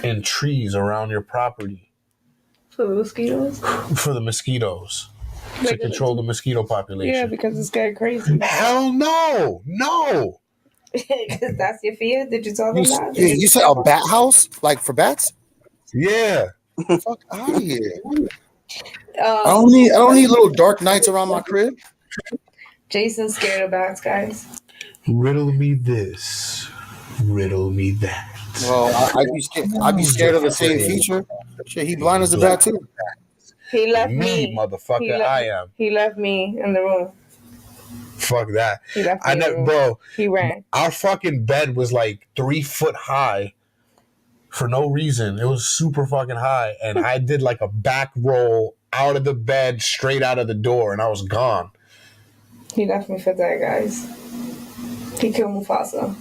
and trees around your property. For the mosquitoes? For the mosquitoes. To control the mosquito population. Yeah, because it's getting crazy. Hell no! No! That's your fear? Did you tell them that? You said a bat house? Like for bats? Yeah. Fuck out of here. I don't need little dark nights around my crib. Jason's scared of bats, guys. Riddle me this. Riddle me that. Well, I'd be scared of the same feature. Shit, he blind as a bat too. He left me, motherfucker. I am. He left me in the room. Fuck that. He left me in the room. Bro. He ran. Our fucking bed was like 3 foot high for no reason. It was super fucking high, and I did like a back roll out of the bed, straight out of the door, and I was gone. He left me for that, guys. He killed Mufasa.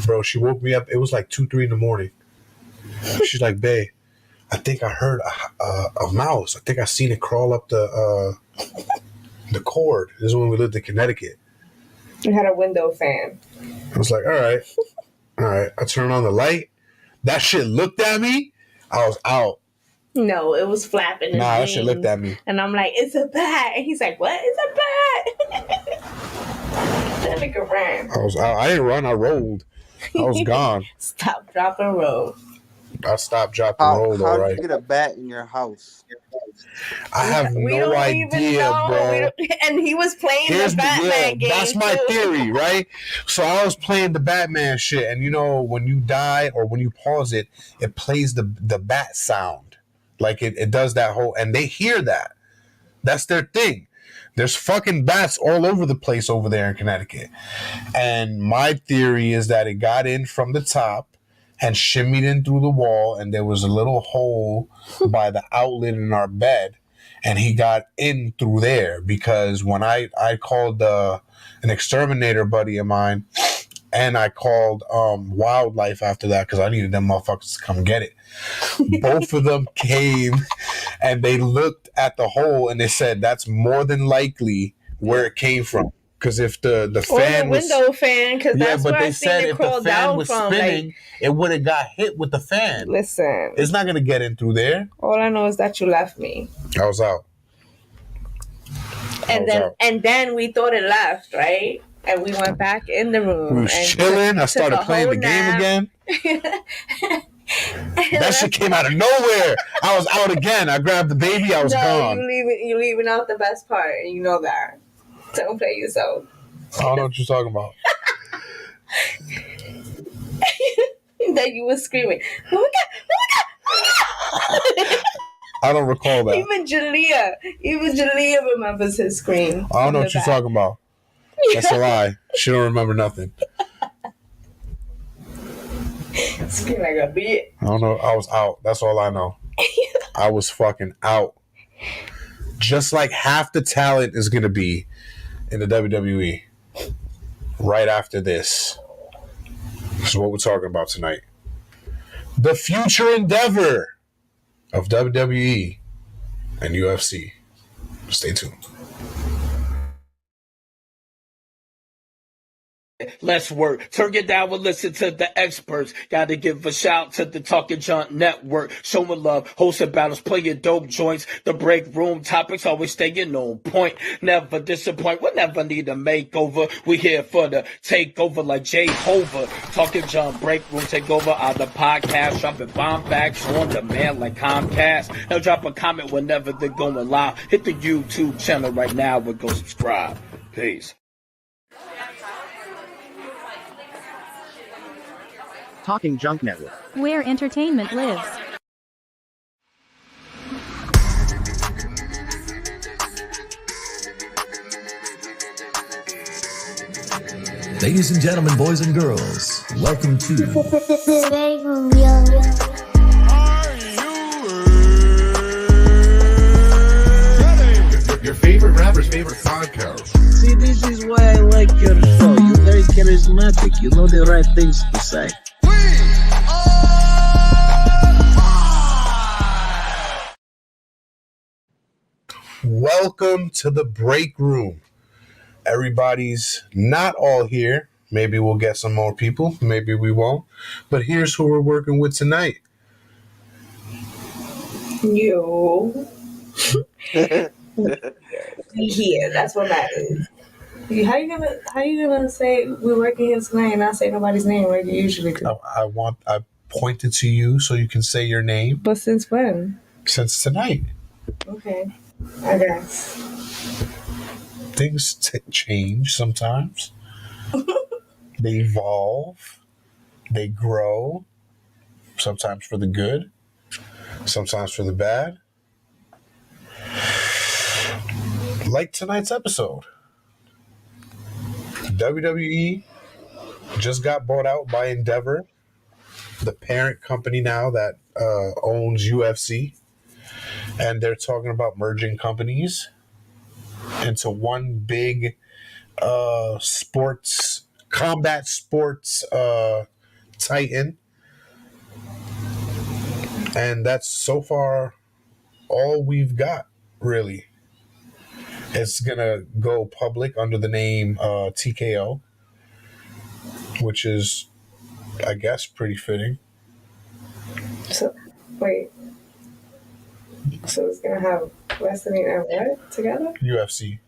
Bro, she woke me up. It was like 2, 3 in the morning. She's like, babe, I think I heard a mouse. I think I seen it crawl up the cord. This is when we lived in Connecticut. You had a window fan. I was like, all right. I turned on the light. That shit looked at me. I was out. No, it was flapping. Nah, that shit looked at me. And I'm like, it's a bat. And he's like, what? It's a bat. That nigga ran. I was out. I didn't run. I rolled. I was gone. Stop, drop, and roll. I stopped, dropped, and rolled. How All did right. you get a bat in your house? I have no idea, bro. And he was playing the Batman game. That's my theory, right? So I was playing the Batman shit, and you know, when you die or when you pause it, it plays the bat sound. Like it does that whole, and they hear that. That's their thing. There's fucking bats all over the place over there in Connecticut. And my theory is that it got in from the top and shimmied in through the wall, and there was a little hole by the outlet in our bed, and he got in through there because when I called an exterminator buddy of mine, and I called wildlife after that because I needed them motherfuckers to come get it. Both of them came, and they looked at the hole, and they said that's more than likely where it came from. Because if the fan was... Or the window fan, because that's where I seen it crawl down from. Spinning, it would have got hit with the fan. Listen. It's not going to get in through there. All I know is that you left me. I was out. And then we thought it left, right? And we went back in the room. We was chilling. I started playing the game again. That shit came out of nowhere. I was out again. I grabbed the baby. I was gone. You're leaving out the best part. You know that. Don't play yourself. I don't know what you're talking about. That you were screaming. I don't recall that. Even Jalea remembers his scream. I don't know what you're talking about. That's a lie. She don't remember nothing. Scream like a bitch. I don't know. I was out. That's all I know. I was fucking out. Just like half the talent is going to be in the WWE right after this. This is what we're talking about tonight. The future endeavor of WWE and UFC. Stay tuned. Let's work. Turn it down and listen to the experts. Gotta give a shout to the Talking Junk Network. Showing love, hosting battles, playing dope joints. The break room topics always staying on point. Never disappoint. We'll never need a makeover. We here for the takeover like Jehovah. Talking Junk break room takeover on the podcast. Dropping bomb facts on demand like Comcast. Now drop a comment whenever they're going live. Hit the YouTube channel right now and go subscribe. Peace. Talking Junk Network, where entertainment lives. Ladies and gentlemen, boys and girls, welcome to your favorite rapper's favorite podcast. See, this is why I like your show. You're very charismatic. You know the right things to say. Welcome to the break room. Everybody's not all here, Maybe we'll get some more people. Maybe we won't. But here's who we're working with tonight. You. Here, that's what matters. How you gonna say we're working here tonight and not say nobody's name like you usually do? I pointed to you so you can say your name. But since when? Since tonight. Okay, I guess. Things change sometimes. They evolve. They grow. Sometimes for the good. Sometimes for the bad. Like tonight's episode. WWE just got bought out by Endeavor, the parent company now that owns UFC. And they're talking about merging companies into one big combat sports titan. And that's so far all we've got, really. It's going to go public under the name TKO, which is, I guess, pretty fitting. So, wait. So it's going to have wrestling and what together? UFC.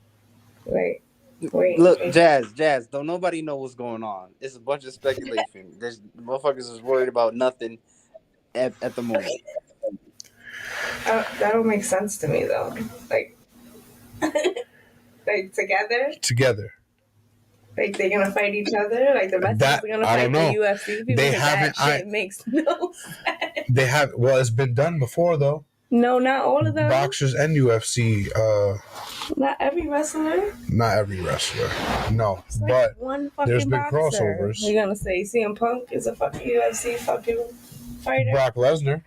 Wait. Look, Jazz, don't nobody know what's going on. It's a bunch of speculation. There's motherfuckers is worried about nothing at the moment. That don't make sense to me, though. Like together? Together. Like they're gonna fight each other? Like the wrestlers are gonna fight the UFC people? They haven't. That shit makes no sense. They have. Well, it's been done before, though. No, not all of them. Boxers and UFC. Not every wrestler. Not every wrestler. No, It's like but one fucking there's been boxer. crossovers. You're gonna say CM Punk is a fucking UFC fucking fighter? Brock Lesnar.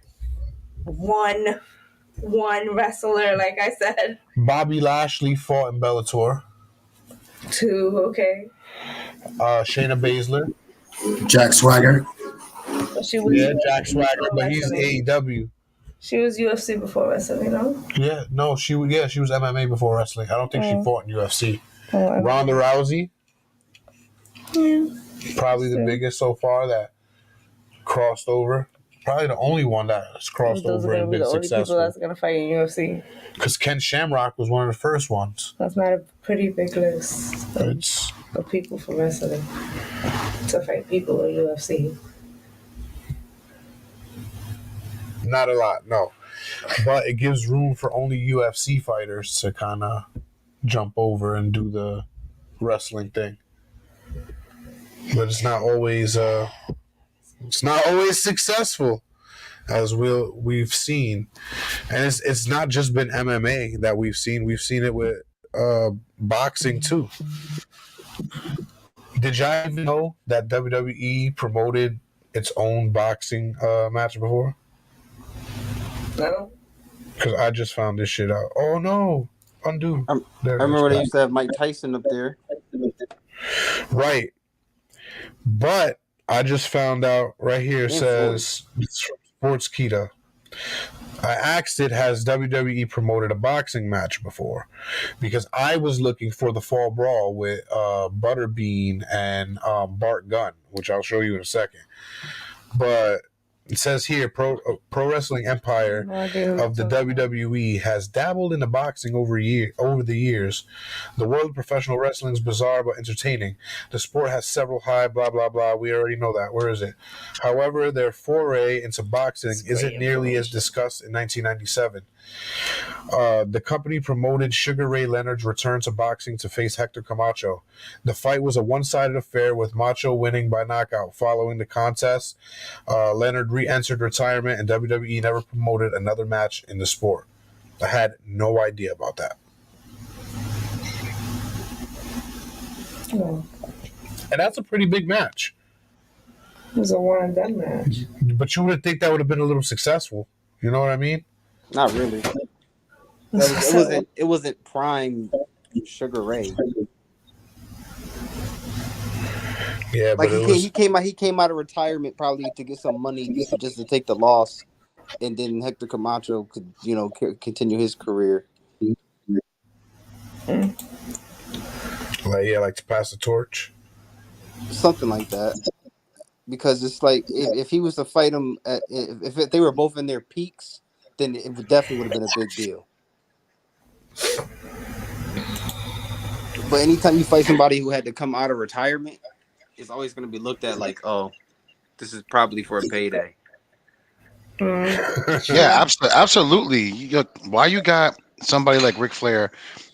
One wrestler, like I said. Bobby Lashley fought in Bellator. 2, okay. Shayna Baszler. Jack Swagger. But she was Jack Swagger, but he's AEW. She was UFC before wrestling, you know? Yeah, no, she was MMA before wrestling. I don't think she fought in UFC. Ronda Rousey. Yeah. Probably the biggest so far that crossed over. Probably the only one that's crossed over and been successful. Those are the only people that's going to fight in UFC. Because Ken Shamrock was one of the first ones. That's not a pretty big list of people for wrestling to fight people in UFC. Not a lot, no. But it gives room for only UFC fighters to kind of jump over and do the wrestling thing. But it's not always successful, as we've seen. And it's not just been MMA that we've seen. We've seen it with boxing too. Did y'all even know that WWE promoted its own boxing match before? No. Because I just found this shit out. Oh no. Undo. I remember they used to have Mike Tyson up there. Right. But I just found out right here, it says it's from Sportskeeda. I asked it, has WWE promoted a boxing match before? Because I was looking for the Fall Brawl with Butterbean and Bart Gunn, which I'll show you in a second. But it says here, Pro Wrestling Empire of the WWE has dabbled into boxing over the years. The world of professional wrestling is bizarre but entertaining. The sport has several high blah blah blah. We already know that. Where is it? However, their foray into boxing isn't nearly as discussed in 1997. The company promoted Sugar Ray Leonard's return to boxing to face Hector Camacho. The fight was a one-sided affair with Macho winning by knockout. Following the contest, Leonard re-entered retirement and WWE never promoted another match in the sport. I had no idea about that. Oh. And that's a pretty big match. It was a one-and-done match. But you would think that would have been a little successful. You know what I mean? Not really. It wasn't prime Sugar Ray. Yeah, like but he came out of retirement probably to get some money just to take the loss, and then Hector Camacho could continue his career. Like to pass the torch. something like that. Because it's like if he was to fight him, if they were both in their peaks, then it definitely would have been a big deal. But anytime you fight somebody who had to come out of retirement, it's always going to be looked at like, oh, this is probably for a payday. Yeah, absolutely. Why you got somebody like Ric Flair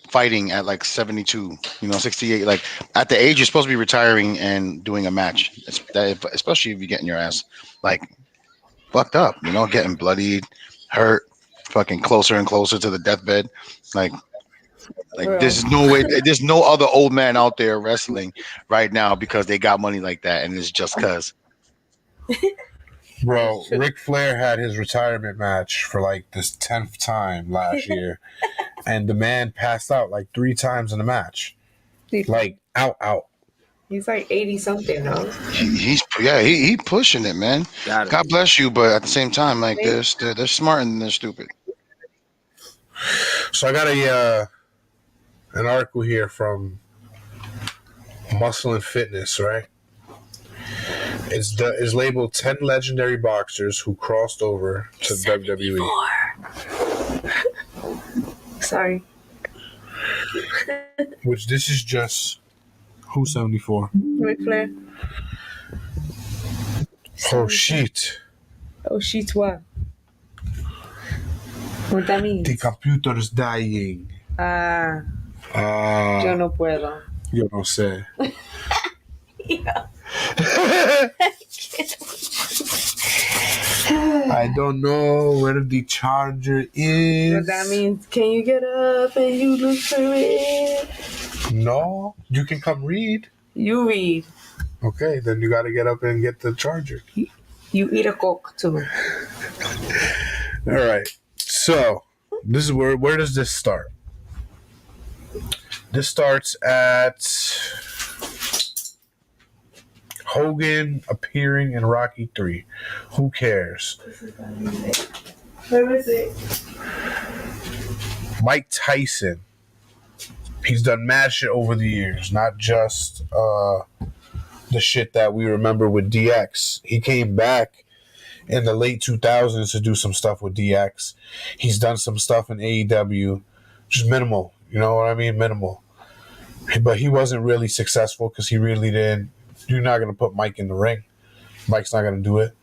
fighting at like 72, 68? Like at the age you're supposed to be retiring and doing a match, especially if you're getting your ass like fucked up, getting bloodied, hurt, fucking closer and closer to the deathbed. Like there's no way, there's no other old man out there wrestling right now because they got money like that, and it's just cause. Bro, Ric Flair had his retirement match for like this 10th time last year, and the man passed out like 3 times in the match. Like out. He's like 80 something though. He's pushing it, man. God bless you, but at the same time, like they're smart and they're stupid. So I got an article here from Muscle and Fitness, right? It's labeled 10 legendary boxers who crossed over to WWE. Sorry. Which this is just who's 74? Ric Flair. Oh shit. Oh shit, what? What that means? The computer is dying. Yo no puedo. Yo no sé. Yeah. I don't know where the charger is. What that means? Can you get up and you look for it? No, you can come read. You read. Okay, then you got to get up and get the charger. You eat a Coke too. All right. So this is where does this start? This starts at Hogan appearing in Rocky 3. Who cares? Where is it? Mike Tyson. He's done mad shit over the years, not just the shit that we remember with DX. He came back in the late 2000s to do some stuff with DX. He's done some stuff in AEW, just minimal. You know what I mean? Minimal. But he wasn't really successful because he really didn't. You're not going to put Mike in the ring. Mike's not going to do it.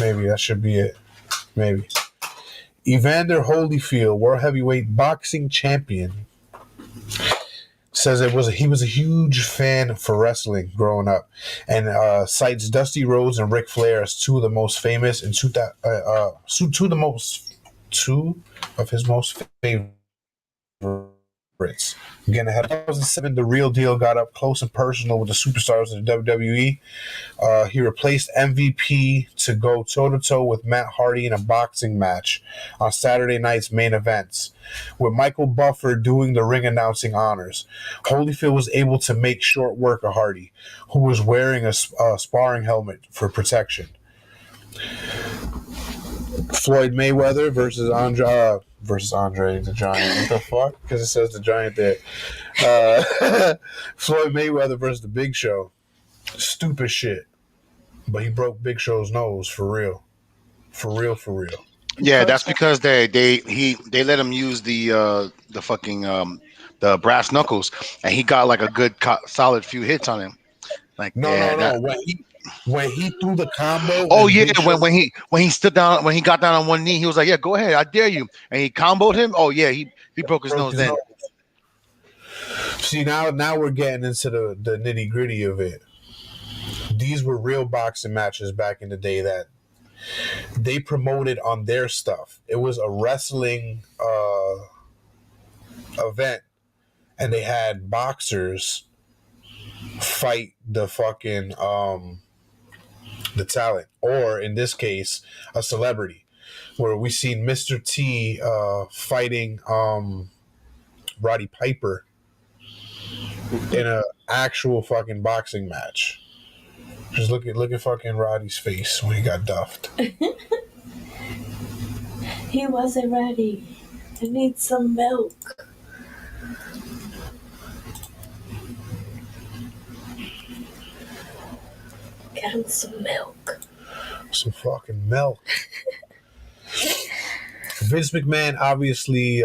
Maybe that should be it. Maybe. Evander Holyfield, World Heavyweight Boxing Champion, says he was a huge fan for wrestling growing up, and cites Dusty Rhodes and Ric Flair as two of the most famous and two of his most favorites. Again, in 2007, the Real Deal got up close and personal with the superstars of the WWE. He replaced MVP to go toe-to-toe with Matt Hardy in a boxing match on Saturday night's main events, with Michael Buffer doing the ring announcing honors. Holyfield was able to make short work of Hardy, who was wearing a sparring helmet for protection. Floyd Mayweather versus Andre the Giant. What the fuck? Because it says the Giant there. Floyd Mayweather versus the Big Show. Stupid shit. But he broke Big Show's nose for real. For real. Yeah, that's because they let him use the fucking the brass knuckles, and he got like a good solid few hits on him. Like no. When he threw the combo. Oh yeah, when he stood down, when he got down on one knee, he was like, "Yeah, go ahead, I dare you," and he comboed him. Oh yeah, he broke his nose then. See, now we're getting into the nitty gritty of it. These were real boxing matches back in the day that they promoted on their stuff. It was a wrestling event, and they had boxers fight the fucking the talent, or in this case, a celebrity. Where we seen Mr. T fighting Roddy Piper in an actual fucking boxing match. Just look at fucking Roddy's face when he got duffed. He wasn't ready. I need some milk. Get him some milk. Some fucking milk. Vince McMahon obviously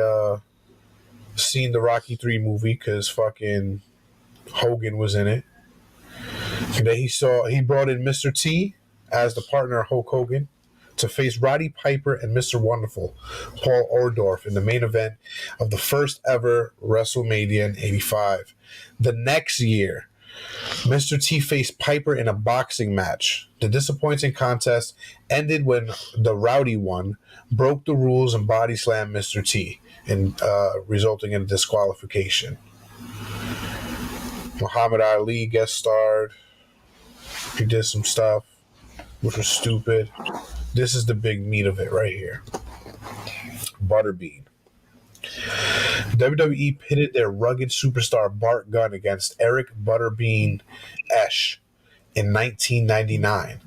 seen the Rocky 3 movie because fucking Hogan was in it. And then he brought in Mr. T as the partner of Hulk Hogan to face Roddy Piper and Mr. Wonderful, Paul Orndorff, in the main event of the first ever WrestleMania in '85. The next year, Mr. T faced Piper in a boxing match. The disappointing contest ended when the Rowdy one broke the rules and body slammed Mr. T, and resulting in a disqualification. Muhammad Ali guest starred. He did some stuff, which was stupid. This is the big meat of it right here. Butterbean. WWE pitted their rugged superstar Bart Gunn against Eric Butterbean Esch in 1999.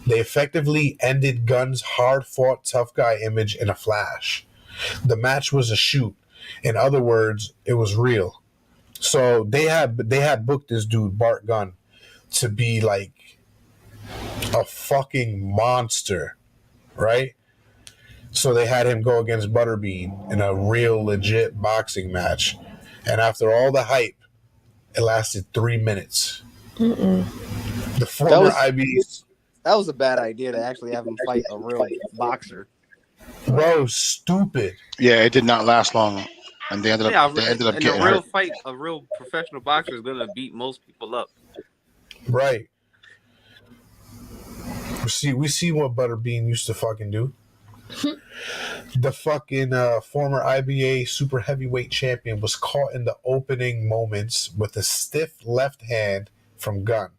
They effectively ended Gunn's hard-fought tough guy image in a flash. The match was a shoot. In other words, it was real. So they had booked this dude Bart Gunn to be like a fucking monster, right? So they had him go against Butterbean in a real legit boxing match. And after all the hype, it lasted 3 minutes. The former IBs. That was a bad idea to actually have him fight a real boxer. Bro, stupid. Yeah, it did not last long. And they ended up getting a real hurt. fight, a real professional boxer is gonna beat most people up. Right. We see what Butterbean used to fucking do. The fucking former IBA super heavyweight champion was caught in the opening moments with a stiff left hand from Gunn.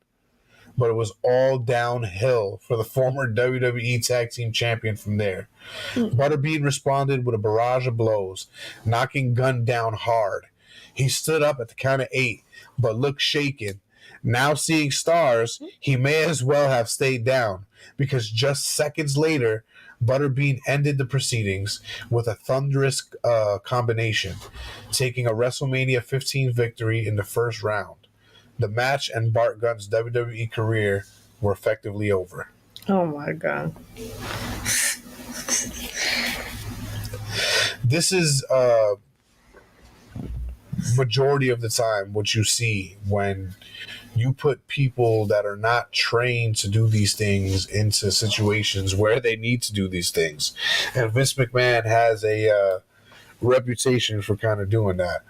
But it was all downhill for the former WWE Tag Team Champion from there. Butterbean responded with a barrage of blows, knocking Gunn down hard. He stood up at the count of 8, but looked shaken. Now seeing stars, he may as well have stayed down, because just seconds later, Butterbean ended the proceedings with a thunderous combination, taking a WrestleMania 15 victory in the first round. The match and Bart Gunn's WWE career were effectively over. Oh my God. This is majority of the time what you see when you put people that are not trained to do these things into situations where they need to do these things. And Vince McMahon has a reputation for kind of doing that.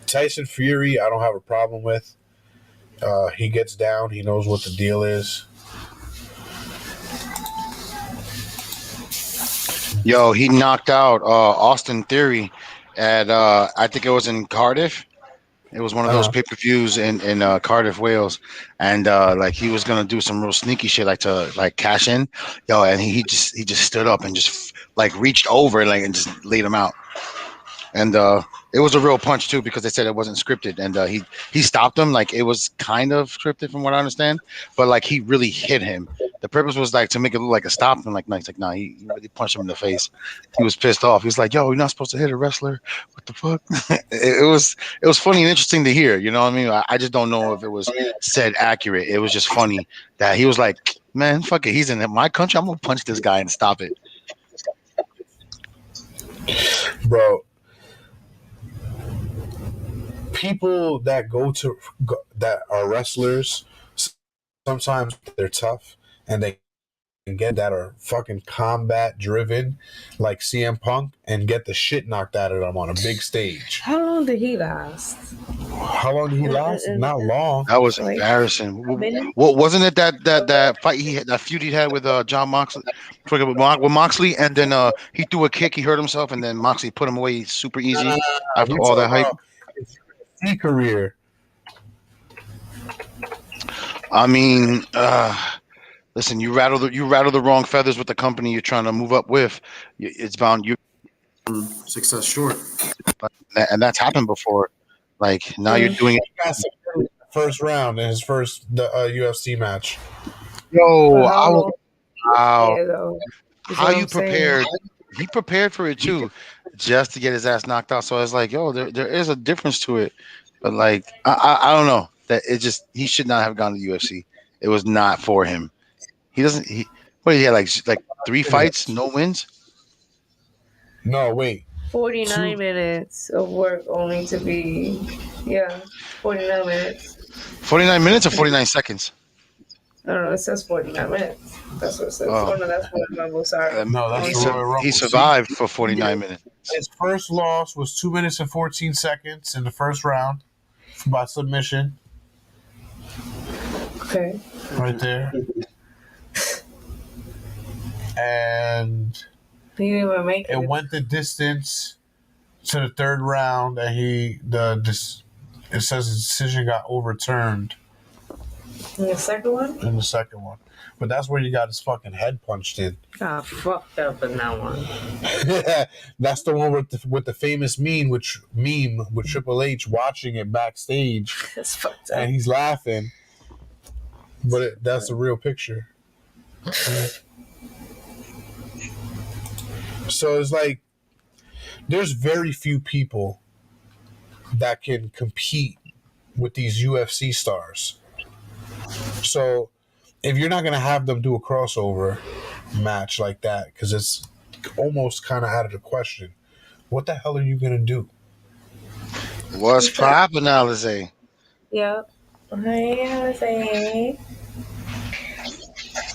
Tyson Fury, I don't have a problem with. He gets down. He knows what the deal is. Yo, he knocked out Austin Theory at I think it was in Cardiff. It was one of those pay-per-views in Cardiff, Wales, and like he was gonna do some real sneaky shit, like to like cash in, yo, and he just stood up and just like reached over and just laid him out, and it was a real punch too because they said it wasn't scripted, and he stopped him like it was kind of scripted from what I understand, but like he really hit him. The purpose was like to make it look like a stop, and like no, he's like nah, he really punched him in the face. He was pissed off. He was like, "Yo, you're not supposed to hit a wrestler. What the fuck?" it was funny and interesting to hear. You know what I mean? I just don't know if it was said accurate. It was just funny that he was like, "Man, fuck it. He's in my country. I'm gonna punch this guy and stop it." Bro, people that that are wrestlers, sometimes they're tough and they can get that are fucking combat driven, like CM Punk, and get the shit knocked out of them on a big stage. How long did he last? How long did he last? Not long. That was embarrassing. What wasn't it that fight that feud he had with John Moxley, with Moxley, and then he threw a kick, he hurt himself, and then Moxley put him away super easy after all that hype. His career. I mean, listen, you rattle the wrong feathers with the company you're trying to move up with. It's bound you success short, and that's happened before. Like now you're doing it. First round in his first UFC match. Yo, Wow. How you prepared? He prepared for it too, just to get his ass knocked out. So I was like, yo, there is a difference to it. But like, I don't know. that he should not have gone to the UFC. It was not for him. He doesn't. What did he have like 3 fights, no wins? No, wait. 49 minutes of work only to be, 49 minutes. 49 minutes or 49 seconds? I don't know. It says 49 minutes. That's what it says. Oh. Oh no, that's Royal Rumble. Sorry. No, that's the Royal Rumble. He survived for 49 minutes. His first loss was 2 minutes and 14 seconds in the first round by submission. Okay. Right there. And he didn't even make it. It went the distance to the third round, and it says the decision got overturned. In the second one? In the second one. But that's where you got his fucking head punched in. Got fucked up in that one. That's the one with the famous meme with Triple H watching it backstage. That's fucked up. And he's laughing. But that's a real picture. So it's like there's very few people that can compete with these UFC stars. So if you're not going to have them do a crossover match like that, because it's almost kind of out of the question, what the hell are you going to do? What's poppin', Alizé? Yep. Hey, Alizé.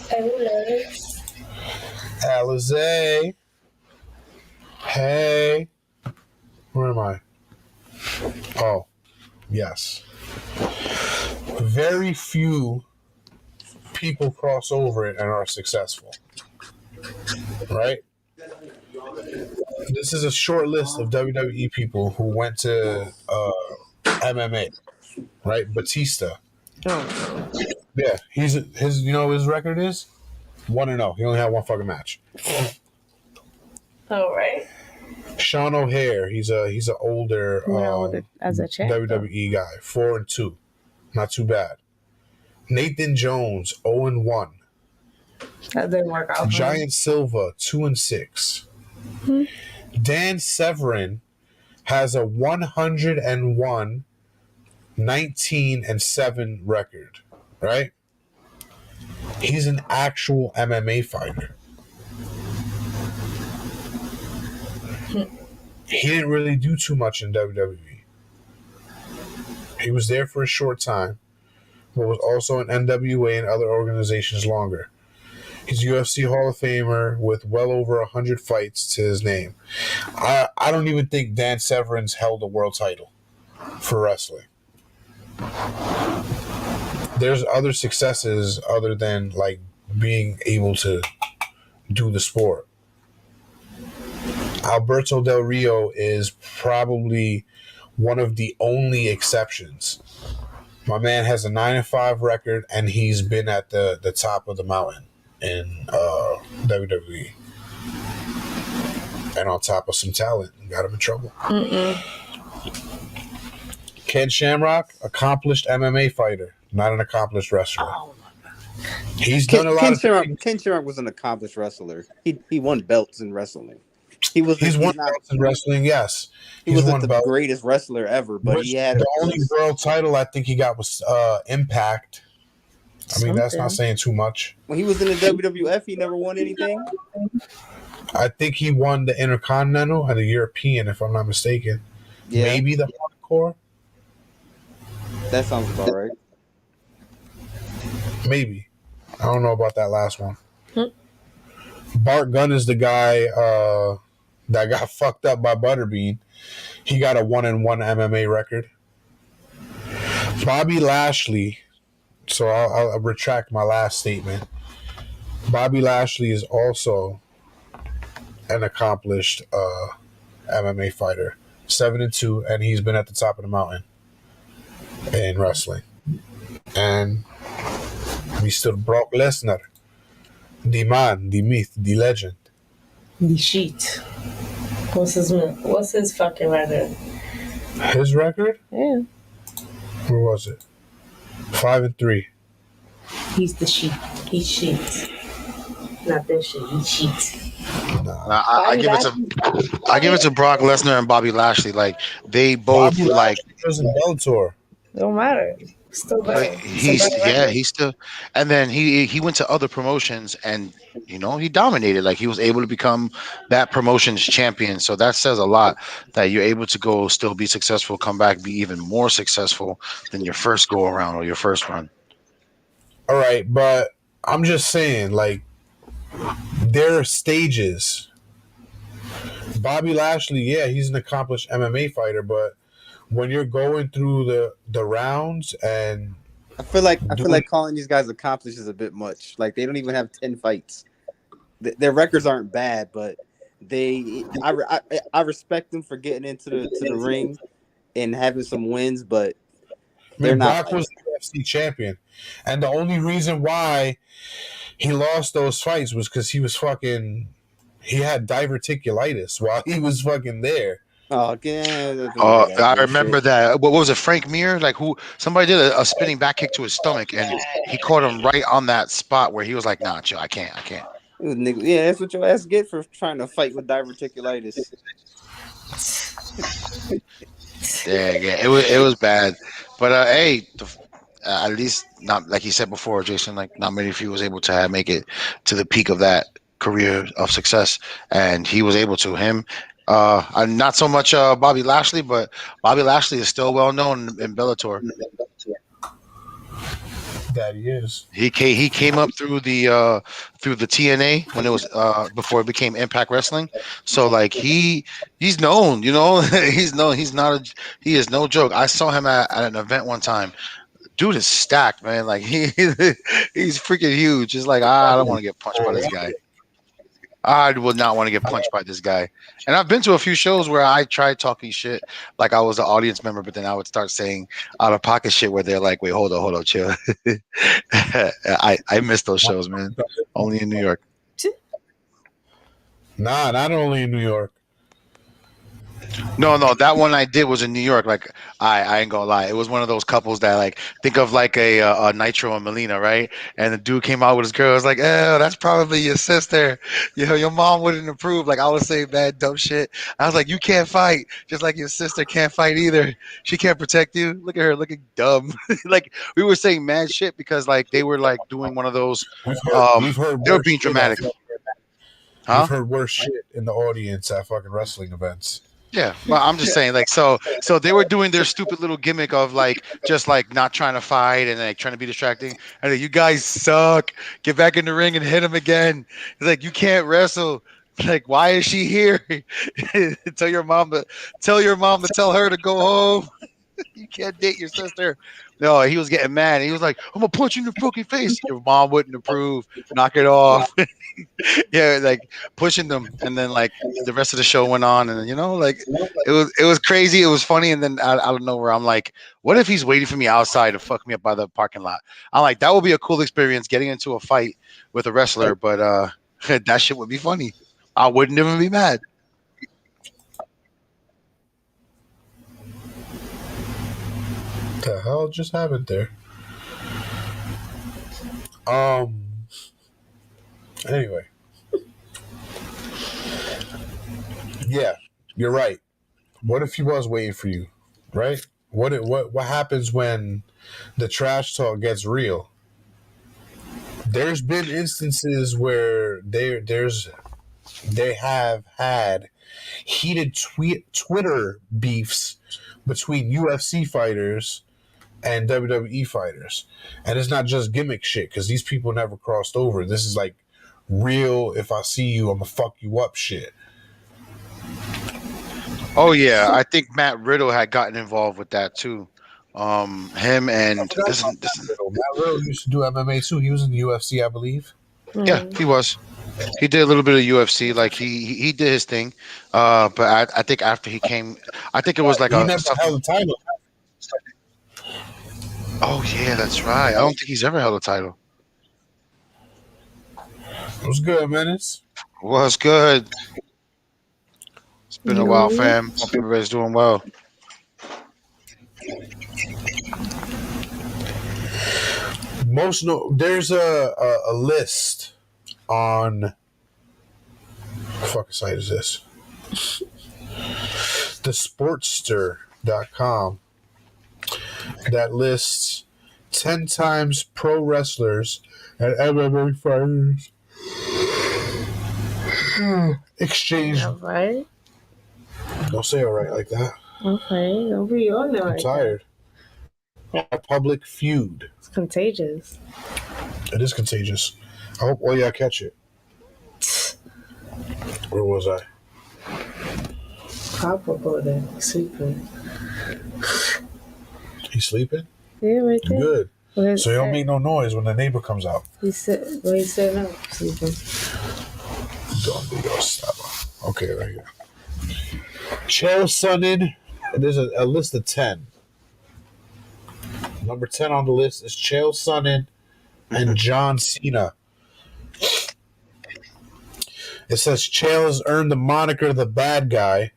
Hey, Alizé. Hey. Where am I? Oh, yes. Very few people cross over it and are successful. Right? This is a short list of WWE people who went to MMA. Right? Batista. Oh. Yeah, his record is 1-0. He only had one fucking match. Oh, right. Sean O'Hare, he's an older as a champ, WWE guy, 4-2, not too bad. Nathan Jones, 0-1. That didn't work out. Giant Silva, 2-6. Hmm. Dan Severin has a 101, 19-7 record. Right? He's an actual MMA fighter. He didn't really do too much in WWE. He was there for a short time, but was also in NWA and other organizations longer. He's a UFC Hall of Famer with well over 100 fights to his name. I don't even think Dan Severin's held a world title for wrestling. There's other successes other than like being able to do the sport. Alberto Del Rio is probably one of the only exceptions. My man has a 9-5 record, and he's been at the top of the mountain in WWE. And on top of some talent, got him in trouble. Ken Shamrock, accomplished MMA fighter, not an accomplished wrestler. Oh. He's done a lot of things. Ken Shamrock was an accomplished wrestler. He won belts in wrestling. He's won belts in wrestling, yes. He wasn't the greatest wrestler ever, but he had the only world title I think he got was Impact. I mean, that's not saying too much. When he was in the WWF, he never won anything. I think he won the Intercontinental and the European, if I'm not mistaken. Yeah. Maybe the Hardcore. That sounds about right. Maybe. I don't know about that last one. Bart Gunn is the guy that got fucked up by Butterbean. He got a 1-1 MMA record. Bobby Lashley, so I'll retract my last statement. Bobby Lashley is also an accomplished MMA fighter. 7-2, and he's been at the top of the mountain in wrestling. And we still Brock Lesnar, the man, the myth, the legend, the sheet. What's his fucking record? His record? Yeah. Where was it? 5-3. He's the sheet. He cheats. Not this shit. He cheats. I give it to Brock Lesnar and Bobby Lashley. Like they both Bobby like was in Bellator. Don't matter. Still But better. It's a better record. he's still, and then he went to other promotions and he dominated. Like he was able to become that promotion's champion. So that says a lot that you're able to go still be successful, come back, be even more successful than your first go around or your first run. All right, but I'm just saying, like, there are stages. Bobby Lashley, yeah, he's an accomplished MMA fighter, but when you're going through the rounds and I feel doing like calling these guys accomplished is a bit much. Like they don't even have 10 fights. Their records aren't bad, but I respect them for getting into the ring and having some wins, but I they're mean, not Brock like was the UFC champion, and the only reason why he lost those fights was because he had diverticulitis while he was fucking there. oh yeah, that doesn't really gotta I do with remember shit. that. What was it? Frank Mir? Like who? Somebody did a spinning back kick to his stomach, and he caught him right on that spot where he was like, "Nah, chill, I can't." Yeah, that's what your ass get for trying to fight with diverticulitis. Yeah, it was bad, but hey, at least not like you said before, Jason. Like not many of you was able to make it to the peak of that career of success, and he was able to. Not so much Bobby Lashley, but Bobby Lashley is still well known in Bellator. That he is. He came up through the TNA when it was before it became Impact Wrestling. So like he's known, he's known. He is no joke. I saw him at an event one time. Dude is stacked, man. Like he's freaking huge. It's like I don't want to get punched by this guy. I would not want to get punched by this guy. And I've been to a few shows where I tried talking shit like I was an audience member, but then I would start saying out of pocket shit where they're like, wait, hold on, chill. I miss those shows, man. Only in New York. Nah, not only in New York. No, that one I did was in New York. Like I ain't gonna lie, it was one of those couples that like think of like a Nitro and Melina, right? And the dude came out with his girl. I was like, oh, that's probably your sister. Your mom wouldn't approve. Like I was saying bad dumb shit. I was like, you can't fight, just like your sister can't fight either. She can't protect you. Look at her looking dumb. Like we were saying mad shit because like they were like doing one of those. We've heard They were worse being shit dramatic. We've heard worse shit in the audience at fucking wrestling events. Yeah, well, I'm just saying, like, so they were doing their stupid little gimmick of like just like not trying to fight and like trying to be distracting. And like, you guys suck. Get back in the ring and hit him again. It's like you can't wrestle. Like, why is she here? Tell your mom to tell her to go home. You can't date your sister. No, he was getting mad. He was like, I'm gonna punch you in the fucking face. Your mom wouldn't approve. Knock it off. Yeah, like pushing them, and then like the rest of the show went on, and like it was crazy. It was funny, and then out of nowhere, I'm like, what if he's waiting for me outside to fuck me up by the parking lot? I'm like, that would be a cool experience, getting into a fight with a wrestler, but that shit would be funny. I wouldn't even be mad. The hell just happened there? Anyway. Yeah, you're right. What if he was waiting for you, right? What happens when the trash talk gets real? There's been instances where they have had heated Twitter beefs between UFC fighters and WWE fighters, and it's not just gimmick shit because these people never crossed over. This is like real. If I see you, I'm gonna fuck you up shit. Oh yeah, I think Matt Riddle had gotten involved with that too. Him and Matt Riddle used to do MMA too. He was in the UFC, I believe. Yeah, he was. He did a little bit of UFC, like he did his thing. But I think after he came, I think it was like He never held the title. Oh yeah, that's right. I don't think he's ever held a title. It was good, Menace. Was good. It's been a while, fam. Hope everybody's doing well. There's a list on what fucking site is this? The Sportster.com that lists 10 times pro wrestlers and MMA fighters exchange. All right. Don't say all right like that. Okay. Don't be on there. I'm like tired. A public feud. that. It's contagious. It is contagious. I hope all y'all catch it. Where was I? Papa over there sleeping. He's sleeping? Yeah, right there. Good. Where's So you don't that? make no noise when the neighbor comes out. He's sitting up sleeping. Don't be your stubborn. Okay, right here. Chael Sonnen. There's a list of 10. Number 10 on the list is Chael Sonnen and John Cena. It says Chael has earned the moniker the bad guy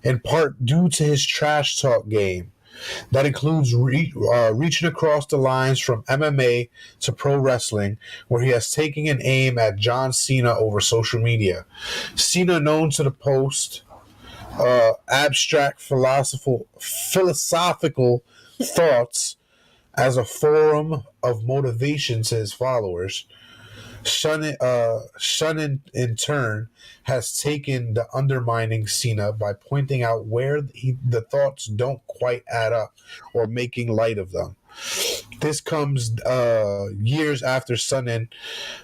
in part due to his trash talk game. That includes reaching across the lines from MMA to pro wrestling, where he has taken an aim at John Cena over social media. Cena, known to the post abstract philosophical thoughts as a forum of motivation to his followers. Shun in turn has taken the undermining Cena by pointing out where the thoughts don't quite add up or making light of them. This comes years after Sonnen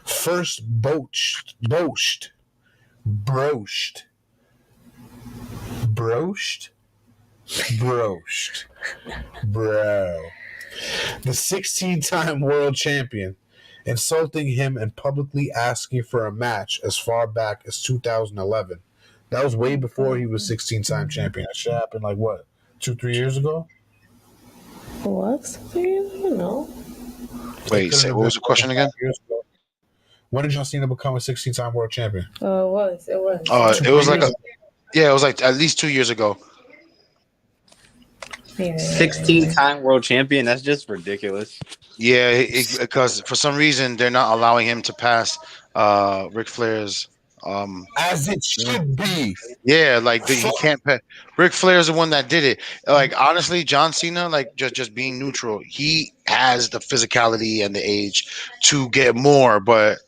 first broached, the 16-time world champion, insulting him and publicly asking for a match as far back as 2011. That was way before he was 16-time champion. That shit happened like what, 2-3 years ago? What? You know. Wait, say, what was the question again? When did John Cena become a 16-time world champion? Oh, it was. It was like it was like at least 2 years ago. 16-time world champion. That's just ridiculous. Yeah, because for some reason they're not allowing him to pass Ric Flair's. As it should be. Yeah, like he can't pass. Ric Flair's the one that did it. Like honestly, John Cena, like just being neutral, he has the physicality and the age to get more, but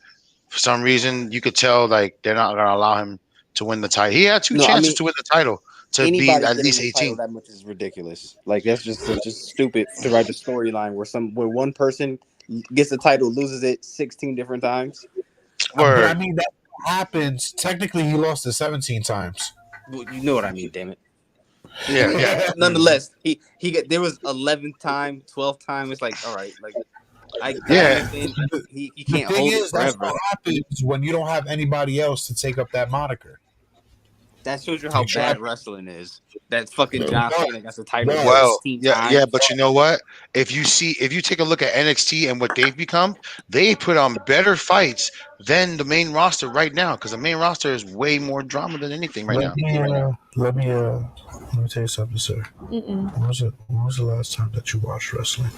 for some reason you could tell like they're not gonna allow him to win the title. He had two chances to win the title. To be at least 18. That much is ridiculous. Like that's just stupid to write a storyline where one person gets the title, loses it 16 different times. But I mean that happens. Technically, he lost it 17 times. Well, you know what I mean, damn it. Yeah. Nonetheless, there was 11th time, 12th time. It's like, all right, like he can't hold it forever. That's what happens when you don't have anybody else to take up that moniker. That shows you how bad wrestling is. That fucking John Cena got the title. Well, yeah, but you know what? If you take a look at NXT and what they've become, they put on better fights than the main roster right now. Because the main roster is way more drama than anything right now. Let me tell you something, sir. When was the last time that you watched wrestling?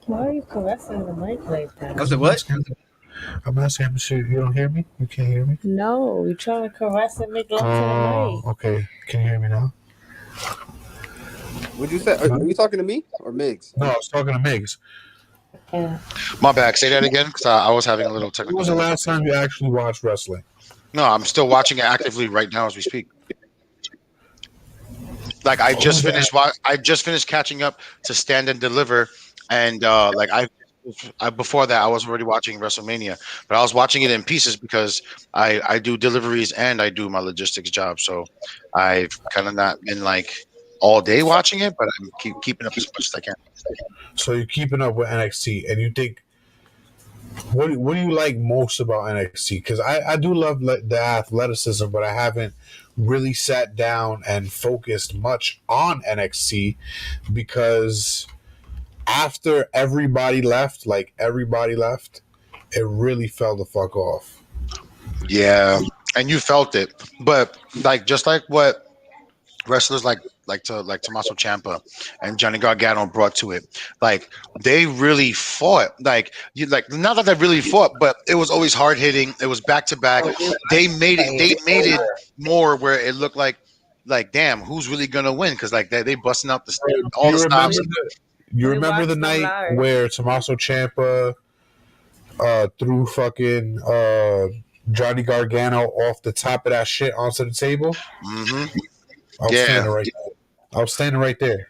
Why are you caressing the mic like that? I said what? I'm asking him, sir, you don't hear me? You can't hear me? No, you're trying to caress and make love to the mic. Okay. Can you hear me now? What'd you say? Are you talking to me or Migs? No, I was talking to Migs. Yeah. My bad. Say that again, because I was having a little technical. When was the last time you actually watched wrestling? No, I'm still watching it actively right now as we speak. Like I just finished catching up to Stand and Deliver, and before that I was already watching WrestleMania, but I was watching it in pieces because I do deliveries and I do my logistics job, so I've kind of not been like all day watching it, but I'm keeping up as much as I can. So you're keeping up with NXT, and you think what do you like most about NXT? Because I do love the athleticism, but I haven't really sat down and focused much on NXT because after everybody left, it really fell the fuck off. Yeah, and you felt it, but just like what wrestlers like Tommaso Ciampa and Johnny Gargano brought to it, like they really fought. Not that they really fought, but it was always hard hitting. It was back to back. They made it more where it looked like damn, who's really gonna win? Because they busting out all the stops. You We remember watched the them night live. where Tommaso Ciampa threw fucking Johnny Gargano off the top of that shit onto the table? Mm-hmm. I was Yeah. standing right there. I was standing right there.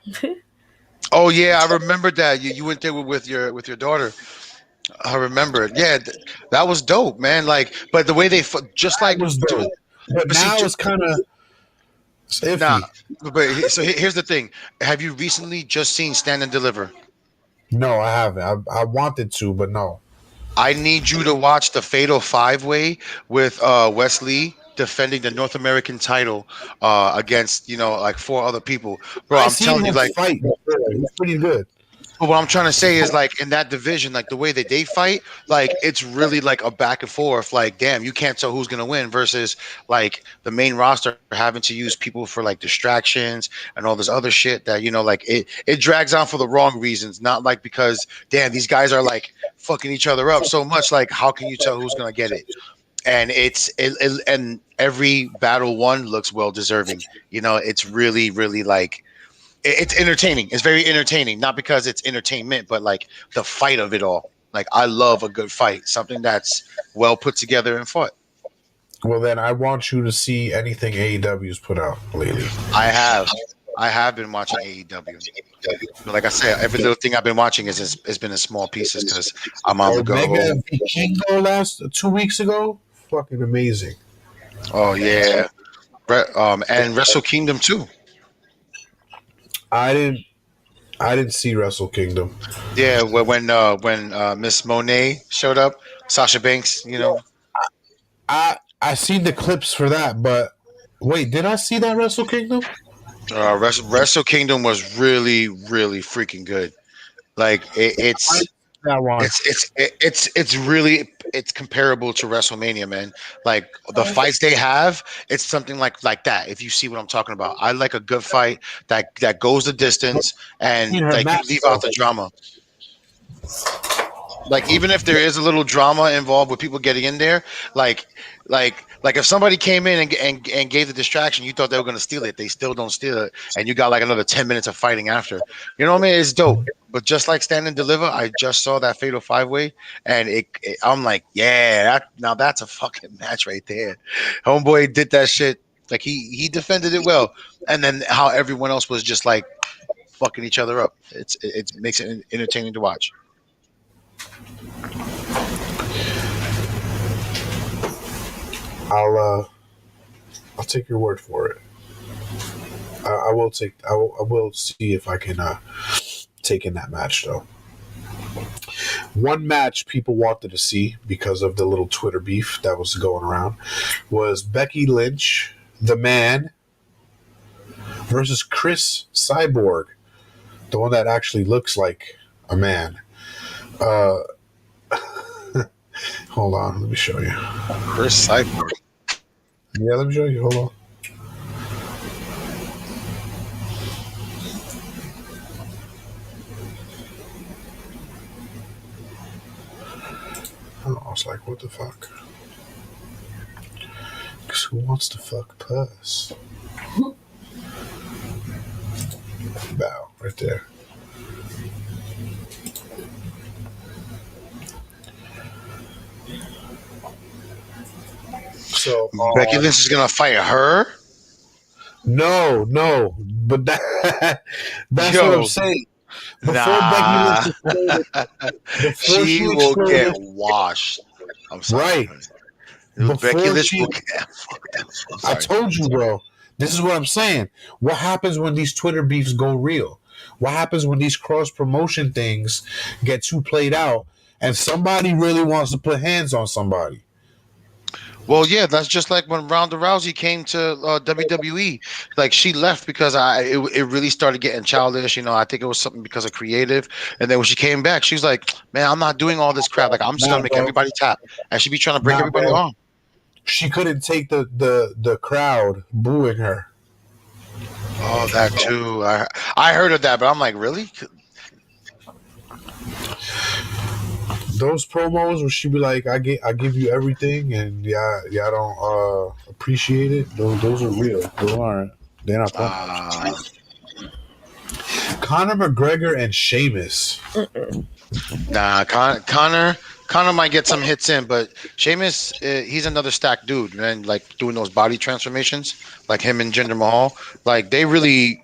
Oh yeah, I remember that. You went there with your daughter. I remember it. Yeah, that was dope, man. Like, but the way they just That like was dope. But but see, now it's kind of nah. iffy. But so here's the thing: have you recently just seen Stand and Deliver? No, I haven't. I wanted to, but no. I need you to watch the Fatal Five Way with Wesley defending the North American title against like 4 other people, bro. I I'm seen telling you, him like. fight before. He's pretty good. But what I'm trying to say is like in that division, like the way that they fight, like it's really like a back and forth. Like, damn, you can't tell who's gonna win versus like the main roster having to use people for like distractions and all this other shit that like it drags on for the wrong reasons, not like because damn these guys are like fucking each other up so much. Like, how can you tell who's gonna get it? And and every battle won looks well deserving. It's really, really like it's entertaining. It's very entertaining, not because it's entertainment, but like the fight of it all. Like I love a good fight, something that's well put together and fought. Well, then I want you to see anything AEW's put out lately. I have been watching AEW. But like I said, every little thing I've been watching has been in small pieces because I'm on the go. Omega Vikingo last 2 weeks ago, fucking amazing. Oh yeah, and Wrestle Kingdom too. I didn't see Wrestle Kingdom. Yeah, when Miss Monet showed up, Sasha Banks, I seen the clips for that, but wait, did I see that Wrestle Kingdom? Wrestle Kingdom was really, really freaking good. Like it's that one. It's comparable to WrestleMania, man. Like the fights they have, it's something like that. If you see what I'm talking about, I like a good fight that goes the distance and like you leave out the drama. Like even if there is a little drama involved with people getting in there, like if somebody came in and gave the distraction, you thought they were going to steal it. They still don't steal it, and you got like another 10 minutes of fighting after. You know what I mean? It's dope. But just like Stand and Deliver, I just saw that Fatal 5-Way, and I'm like, yeah, now that's a fucking match right there. Homeboy did that shit. Like he defended it well, and then how everyone else was just like fucking each other up. It makes it entertaining to watch. I'll take your word for it. I will see if I can take in that match though. One match people wanted to see because of the little Twitter beef that was going around was Becky Lynch, the man, versus Chris Cyborg, the one that actually looks like a man. Hold on, let me show you. Chris Cyborg. Yeah, let me show you. Hold on. Oh, I was like, what the fuck? Because who wants to fuck puss? Bow, right there. So Becky Lynch is gonna fight her? No, but that's what I'm saying. Before Becky Lynch she will get washed. I'm sorry. Right. Becky Lynch will get I told you, bro. This is what I'm saying. What happens when these Twitter beefs go real? What happens when these cross promotion things get too played out and somebody really wants to put hands on somebody? Well, yeah, that's just like when Ronda Rousey came to WWE. Like she left because it really started getting childish. I think it was something because of creative. And then when she came back, she was like, "Man, I'm not doing all this crap. Like I'm just gonna make everybody tap." And she be trying to bring everybody on. She couldn't take the crowd booing her. Oh, that too. I heard of that, but I'm like, really? Those promos where she be like, I give you everything, and y'all don't appreciate it. Those are real. Those aren't. They're not promos. Conor McGregor and Sheamus. Nah, Connor might get some hits in, but Sheamus, he's another stacked dude, man. Like doing those body transformations, like him and Jinder Mahal. Like they really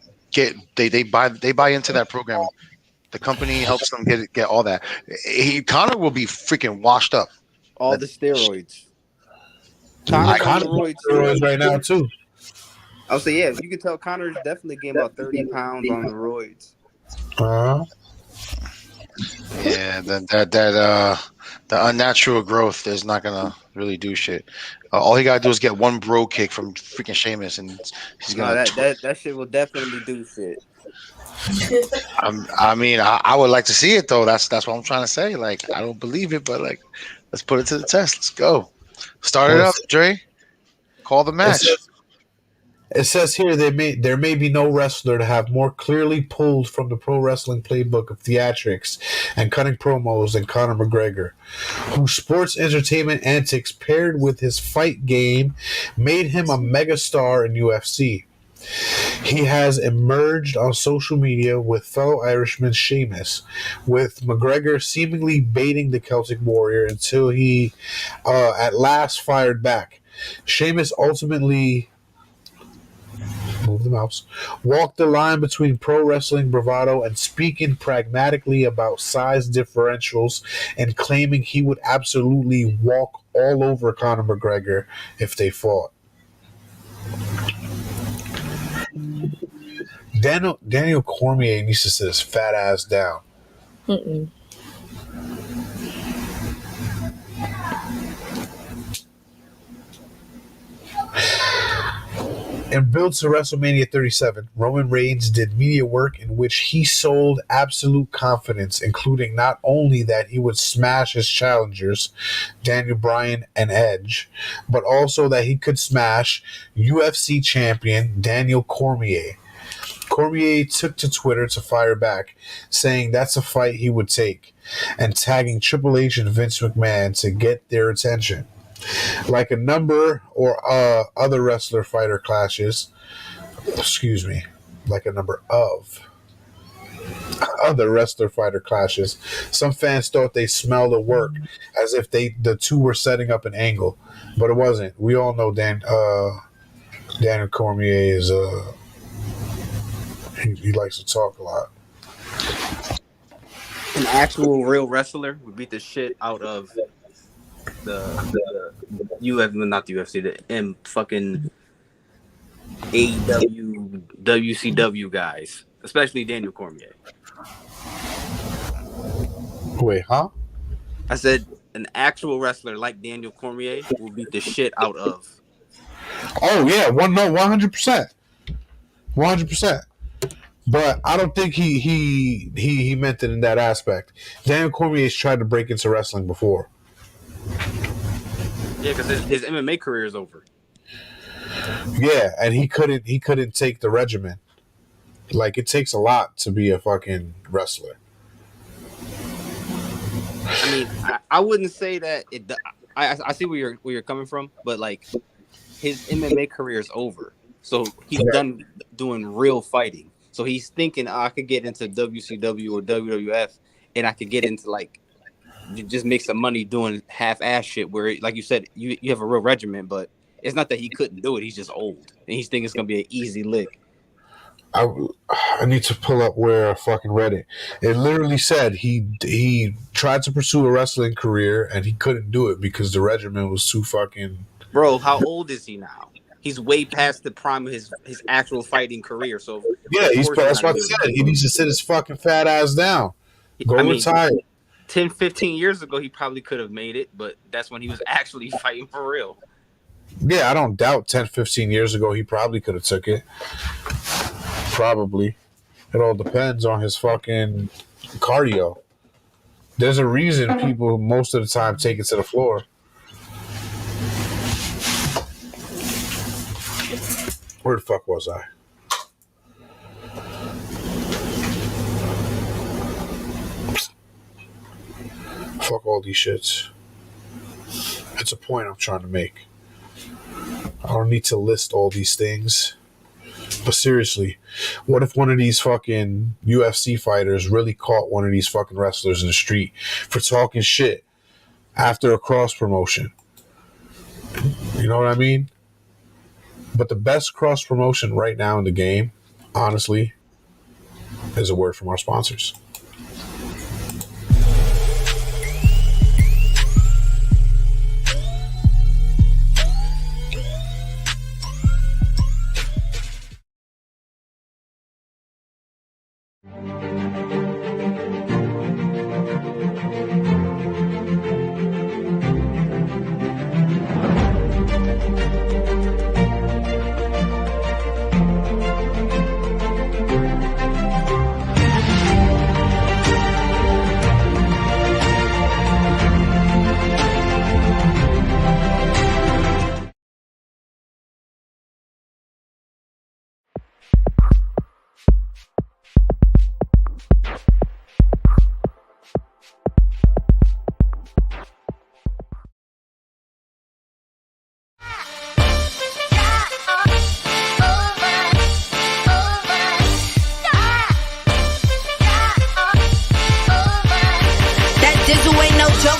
they buy into that program. The company helps them get all that. Connor will be freaking washed up. All the steroids. Connor's Connor's on the on roids steroids right now too. I would say, yeah, you can tell Connor's definitely gained about 30 pounds on the roids. Yeah, the unnatural growth is not gonna really do shit. All he gotta do is get one bro kick from freaking Sheamus, and he's No, gonna. that shit will definitely do shit. I would like to see it though. That's what I'm trying to say. Like, I don't believe it, but like, let's put it to the test. Let's go. Start it up, Dre. Call the match. It says here there may be no wrestler to have more clearly pulled from the pro wrestling playbook of theatrics and cutting promos than Conor McGregor, whose sports entertainment antics paired with his fight game made him a megastar in UFC. He has emerged on social media with fellow Irishman Sheamus, with McGregor seemingly baiting the Celtic Warrior until he at last fired back. Sheamus ultimately walked the line between pro wrestling bravado and speaking pragmatically about size differentials and claiming he would absolutely walk all over Conor McGregor if they fought. Daniel Cormier needs to sit his fat ass down. In build to WrestleMania 37, Roman Reigns did media work in which he sold absolute confidence, including not only that he would smash his challengers, Daniel Bryan and Edge, but also that he could smash UFC champion Daniel Cormier. Cormier took to Twitter to fire back, saying that's a fight he would take, and tagging Triple H and Vince McMahon to get their attention. Like a number of other wrestler-fighter clashes, some fans thought they smelled the work as if the two were setting up an angle, but it wasn't. We all know Daniel Cormier is he likes to talk a lot. An actual real wrestler would beat the shit out of the UFC, not the UFC, the fucking AEW, WCW guys, especially Daniel Cormier. Wait, huh? I said an actual wrestler like Daniel Cormier will beat the shit out of. Oh yeah, 100%, 100%. But I don't think he meant it in that aspect. Daniel Cormier's tried to break into wrestling before. Yeah, because his MMA career is over. Yeah, and he couldn't take the regimen. Like, it takes a lot to be a fucking wrestler. I mean, I wouldn't say that it. I see where you're coming from, but like his MMA career is over, so he's done doing real fighting. So he's thinking, I could get into WCW or WWF, and I could get into like just make some money doing half-ass shit. Where, like you said, you have a real regimen, but it's not that he couldn't do it. He's just old, and he's thinking it's gonna be an easy lick. I need to pull up where I fucking read it. It literally said he tried to pursue a wrestling career and he couldn't do it because the regimen was too fucking. Bro, how old is he now? He's way past the prime of his actual fighting career. So yeah, that's what I said. He needs to sit his fucking fat ass down. Go retire. 10, 15 years ago, he probably could have made it, but that's when he was actually fighting for real. Yeah, I don't doubt 10, 15 years ago he probably could have took it. Probably. It all depends on his fucking cardio. There's a reason people most of the time take it to the floor. Where the fuck was I? Fuck all these shits. It's a point I'm trying to make. I don't need to list all these things. But seriously, what if one of these fucking UFC fighters really caught one of these fucking wrestlers in the street for talking shit after a cross promotion? You know what I mean? But the best cross promotion right now in the game, honestly, is a word from our sponsors.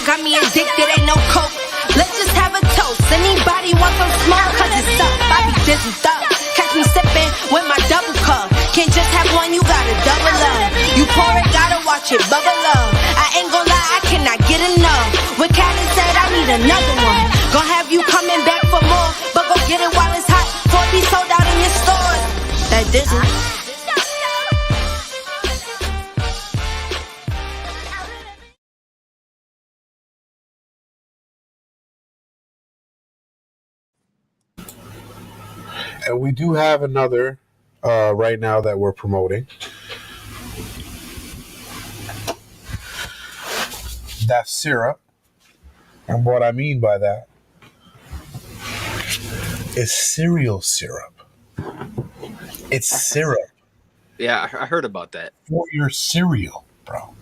Got me addicted, ain't no coke. Let's just have a toast. Anybody want some smoke? Cause it's up. I be dizzy thug. Catch me sipping with my double cup. Can't just have one, you gotta double up. You pour it, gotta watch it bubble up. I ain't gon' lie, I cannot get enough. When Callie said I need another one, gon' have you coming back for more. But go get it while it's hot. 40 sold out in your stores. That dizzy. And we do have another right now that we're promoting. That's syrup. And what I mean by that is cereal syrup. It's syrup. Yeah, I heard about that. For your cereal, bro.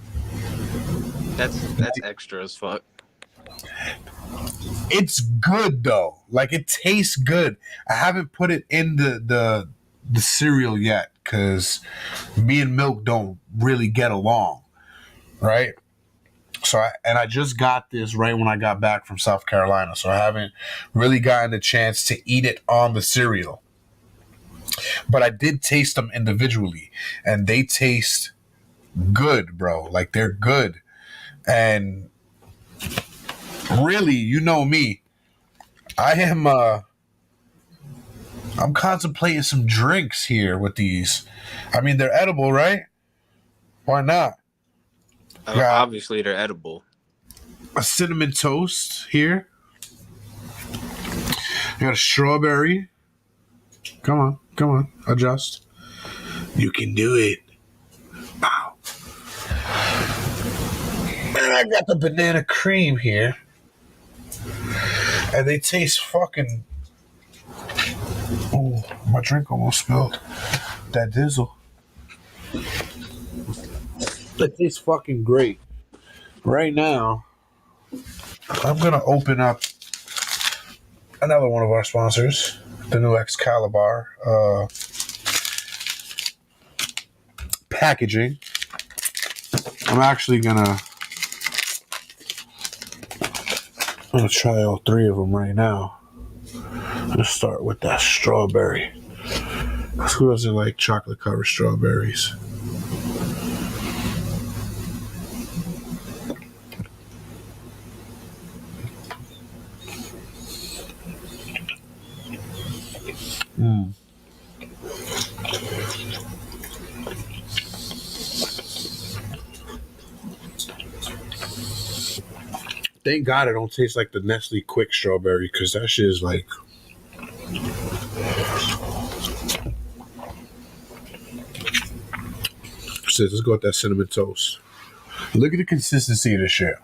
That's extra as fuck. It's good though. Like it tastes good. I haven't put it in the cereal yet because me and milk don't really get along, right? So I just got this right when I got back from South Carolina, so I haven't really gotten a chance to eat it on the cereal. But I did taste them individually, and they taste good, bro. Like they're good, and really, you know me. I'm contemplating some drinks here with these. I mean, they're edible, right? Why not? Obviously, they're edible. A cinnamon toast here. I got a strawberry. Come on, adjust. You can do it. Wow. And I got the banana cream here. And they taste fucking... Oh, my drink almost spilled. That dizzle. It tastes fucking great. Right now, I'm going to open up another one of our sponsors, the new Excalibur packaging. I'm actually going to try all three of them right now. Let's start with that strawberry. Who doesn't like chocolate covered strawberries? Thank God it don't taste like the Nestle Quick strawberry, because that shit is like... So let's go with that cinnamon toast. Look at the consistency of this shit.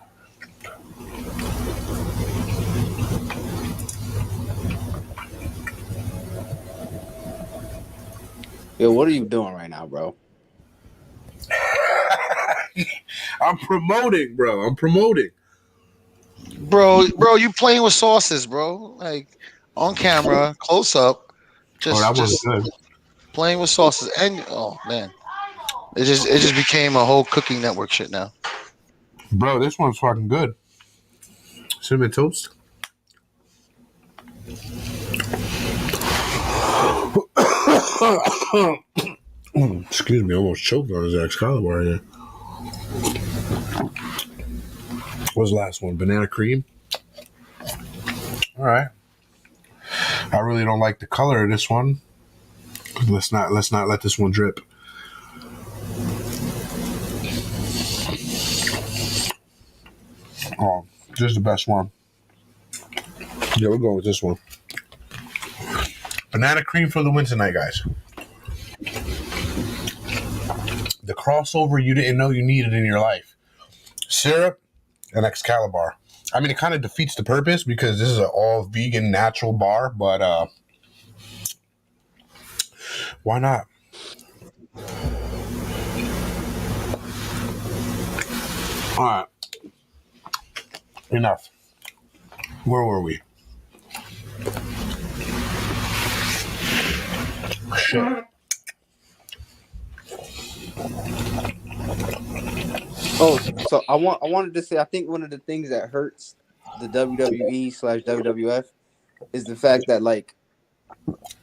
Yo, what are you doing right now, bro? I'm promoting, bro. I'm promoting. Bro, you playing with sauces, bro. Like on camera, close up. That one's good. playing with sauces, and oh man, it just became a whole cooking network shit now. Bro, this one's fucking good. Cinnamon toast. Excuse me, I almost choked on his Excalibur here. What's the last one? Banana cream. All right. I really don't like the color of this one. Let's not let this one drip. Oh, this is the best one. Yeah, we're going with this one. Banana cream for the win tonight, guys. The crossover you didn't know you needed in your life. Syrup and Excalibur. I mean, it kind of defeats the purpose because this is an all vegan natural bar, but why not? All right. Enough. Where were we? Shit. Oh, so I wanted to say I think one of the things that hurts the WWE/WWF is the fact that like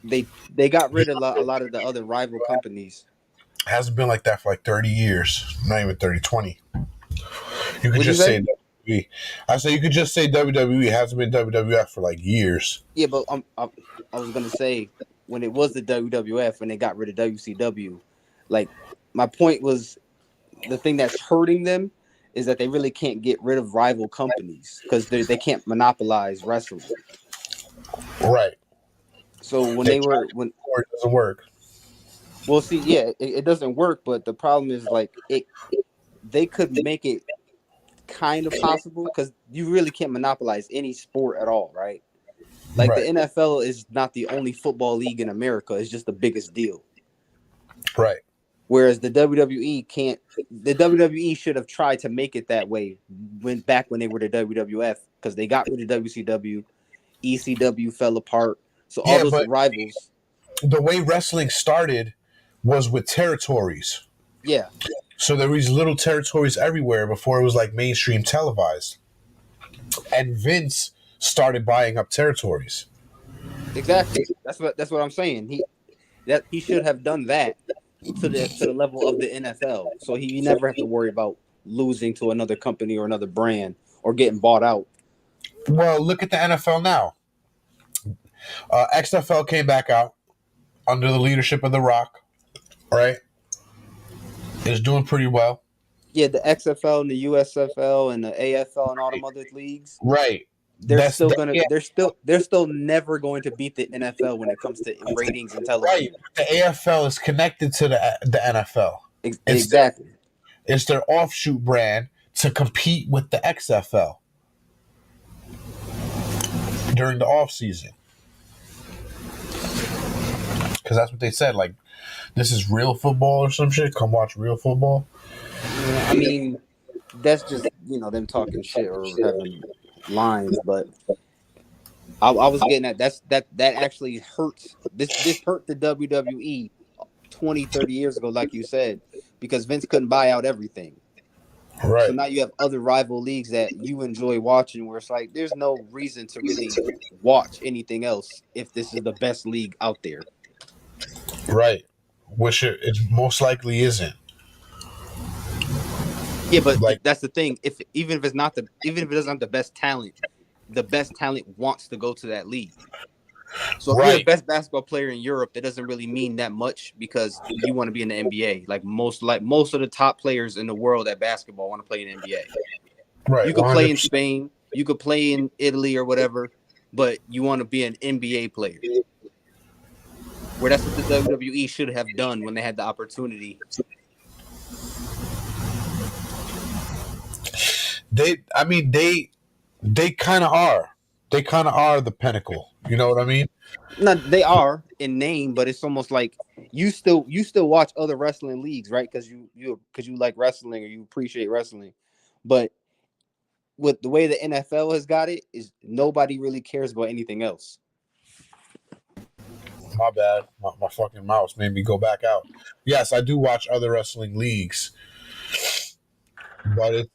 they got rid of a lot of the other rival companies. It hasn't been like that for like 30 years. Not even 30, 20. You could What'd just you say say? WWE. I say you could just say WWE. It hasn't been WWF for like years. Yeah, but I was gonna say when it was the WWF and they got rid of WCW, like my point was the thing that's hurting them is that they really can't get rid of rival companies because they can't monopolize wrestling. Right. So when They they tried were it before, it doesn't work. well, see, yeah, it doesn't work. But the problem is like they could make it kind of possible because you really can't monopolize any sport at all, right? Like the Right. NFL is not the only football league in America; it's just the biggest deal. Right. Whereas the WWE can't. The WWE should have tried to make it that way when they were the WWF because they got rid of WCW, ECW fell apart. So all Yeah, those but rivals. the way wrestling started was with territories. Yeah, So there was little territories everywhere before it was like mainstream televised. And Vince started buying up territories. exactly. That's what I'm saying. He should have done that to the level of the NFL, so he never have to worry about losing to another company or another brand or getting bought out. Well, look at the NFL now. XFL came back out under the leadership of The Rock, right? It's doing pretty well. Yeah, the XFL and the USFL and the AFL and all them other leagues, Right. they're That's still that, gonna yeah, they're still never going to beat the NFL when it comes to ratings and right. television. The AFL is connected to the NFL. Exactly. It's their offshoot brand to compete with the XFL during the off season. Because that's what they said. Like, this is real football or some shit. Come watch real football. Yeah, I mean, that's just them talking shit or having lines, but I was getting at that actually hurts. This hurt the WWE 20, 30 years ago, like you said, because Vince couldn't buy out everything. So Right. now you have other rival leagues that you enjoy watching where it's like there's no reason to really watch anything else if this is the best league out there. Right. Which it most likely isn't. Yeah, but Like, that's the thing. Even if it doesn't have the best talent wants to go to that league. So if you're the right. best basketball player in Europe, that doesn't really mean that much because you want to be in the NBA. Like most of the top players in the world at basketball want to play in the NBA. Right. You could play in 100%. Spain, you could play in Italy or whatever, but you want to be an NBA player. Where that's what the WWE should have done when they had the opportunity. They kind of are. They kind of are the pinnacle. You know what I mean? No, they are in name, but it's almost like you still watch other wrestling leagues, right? Because you like wrestling or you appreciate wrestling, but with the way the NFL has got it, is nobody really cares about anything else. My bad. My fucking mouse made me go back out. Yes, I do watch other wrestling leagues, but